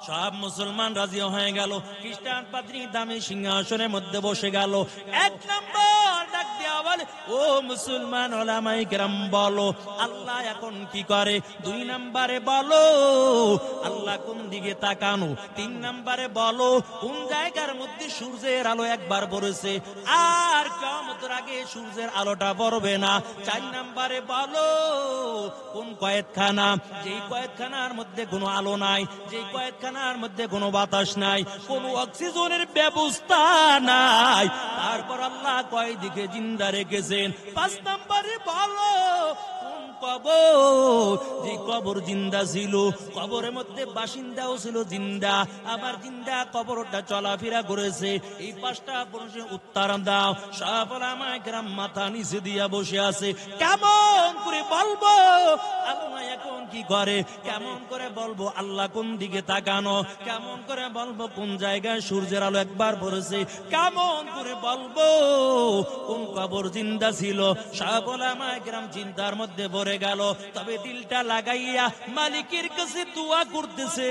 সব মুসলমান রাজি হয়ে গেল। খ্রিস্টান পাদ্রী দামি সিংহাসনের মধ্যে বসে গেল। 1 নম্বর ডাক দেয়া বলে, ও মুসলমান উলামায়ে কেরাম, বলো আল্লাহ এখন কি করে? 2 নম্বরে বলো আল্লাহ কোন দিকে তাকানো? 3 নম্বরে বলো কোন জায়গার মধ্যে সূর্যের আলো একবার পড়েছে আর কিয়ামতের আগে সূর্যের আলোটা পড়বে না? 4 নম্বরে বলো কোন কয়েদখানা, যেই কয়েদখানার মধ্যে কোনো আলো নাই, যেই কয়েদখানার মধ্যে কোনো বাতাস নাই, কোনো অক্সিজেনের ব্যবস্থা নাই, তারপর আল্লাহ কয় দিকে জিন্দা রেখেছেন? 5 নম্বরে বলো কোন কবর, যে কবর জিন্দা ছিল, কবরের মধ্যে বাসিন্দাও ছিল জিন্দা, আবার জিন্দা কবরটা চলাফেরা করেছে। এই 5টা প্রশ্নের উত্তর দাও। সব ওলামায়ে কেরাম মাথা নিচে দিয়া বসে আছে। কেমন করে বলবো আল্লাহ এখন কি করে? কেমন করে বলবো আল্লাহ কোন দিকে তাকানো? কেমন করে বলবো কোন জায়গায় সূর্যের আলো একবার পড়েছে? কেমন করে বলবো কোন কবর জিন্দা ছিল? সব ওলামায়ে কেরাম চিন্তার মধ্যে পড়ে গেল। তবে দিলটা লাগাইয়া মালিকের কাছে দোয়া করতেছে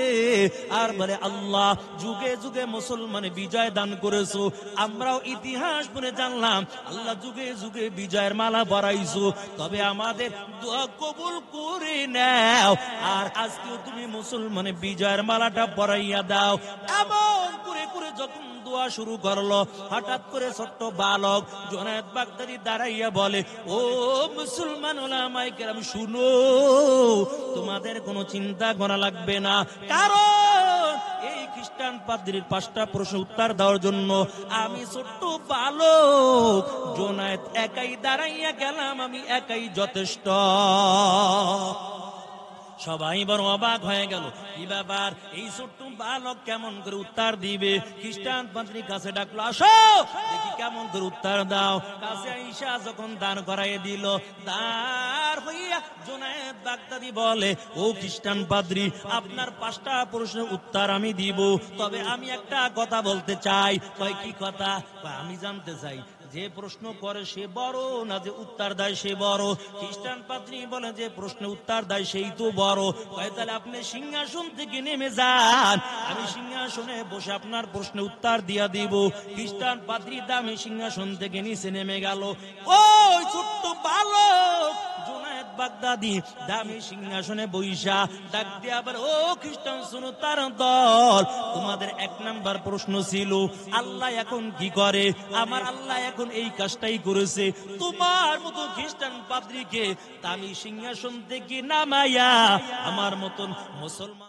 আর বলে, আল্লাহ যুগে যুগে মুসলমানে বিজয় দান করেছো, আমরাও ইতিহাস পড়ে জানলাম আল্লাহ যুগে যুগে বিজয়ের মালা পরাইছো, তবে আমাদের দোয়া কবুল করে নাও, আর আজকেও তুমি মুসলমানে বিজয়ের মালাটা পরাইয়া দাও। এমন করে করে যখন দোয়া শুরু করলো, হঠাৎ করে ছোট্ট বালক জুনায়েদ বাগদাদী দাঁড়াইয়া বলে, ও মুসলমান ওলামায়ে কেরাম শুনো, তোমাদের কোনো চিন্তা করা লাগবে না, কারণ এই খ্রিস্টান পাদ্রীর 5টা প্রশ্ন উত্তর দেওয়ার জন্য আমি ছোট্ট বালক জুনায়েদ একাই দাঁড়াইয়া গেলাম, আমি একাই যথেষ্ট। সবাই বড় অবাক হয়ে গেল, কি ব্যাপার, এই ছোট্ট বালক কেমন করে উত্তর দিবে? খ্রিস্টান পাদ্রীর কাছে ডাকলো, আসো দেখি কেমন করে উত্তর দাও। কাছে আইসা যখন দাঁড় করাইয়ে দিল, দাঁড় হইয়া জুনায়েদ বাগদাদী বলে, ও খ্রিস্টান পাদ্রী, আপনার 5টা প্রশ্নের উত্তর আমি দিব, তবে আমি একটা কথা বলতে চাই। কয়, কি কথা? আমি জানতে চাই যে প্রশ্ন করে সে বড় না যে উত্তর দেয় সে বড়? খ্রিস্টান পাদ্রী বলে, যে প্রশ্ন উত্তর দেয় সেই তো বড়। কয়, তাহলে আপনি সিংহাসন থেকে নেমে যান, আমি সিংহাসনে বসে আপনার প্রশ্ন উত্তর দিয়া দিব। খ্রিস্টান পাদ্রী দামি সিংহাসন থেকে নিচে নেমে গেল। ওই ছোট্ট বালক জুনায়েদ বাগদাদী দামি সিংহাসনে বইসা ডাক দিয়ে আবার, ও খ্রিস্টান শুনো তার দল, তোমাদের 1 নাম্বার প্রশ্ন ছিল আল্লাহ এখন কি করে? আমার আল্লাহ এখন এই কাজটাই করেছে। তোমার মতো খ্রিস্টান পাদ্রীকে দামি সিংহাসন থেকে নামাইয়া আমার মতন মুসলমান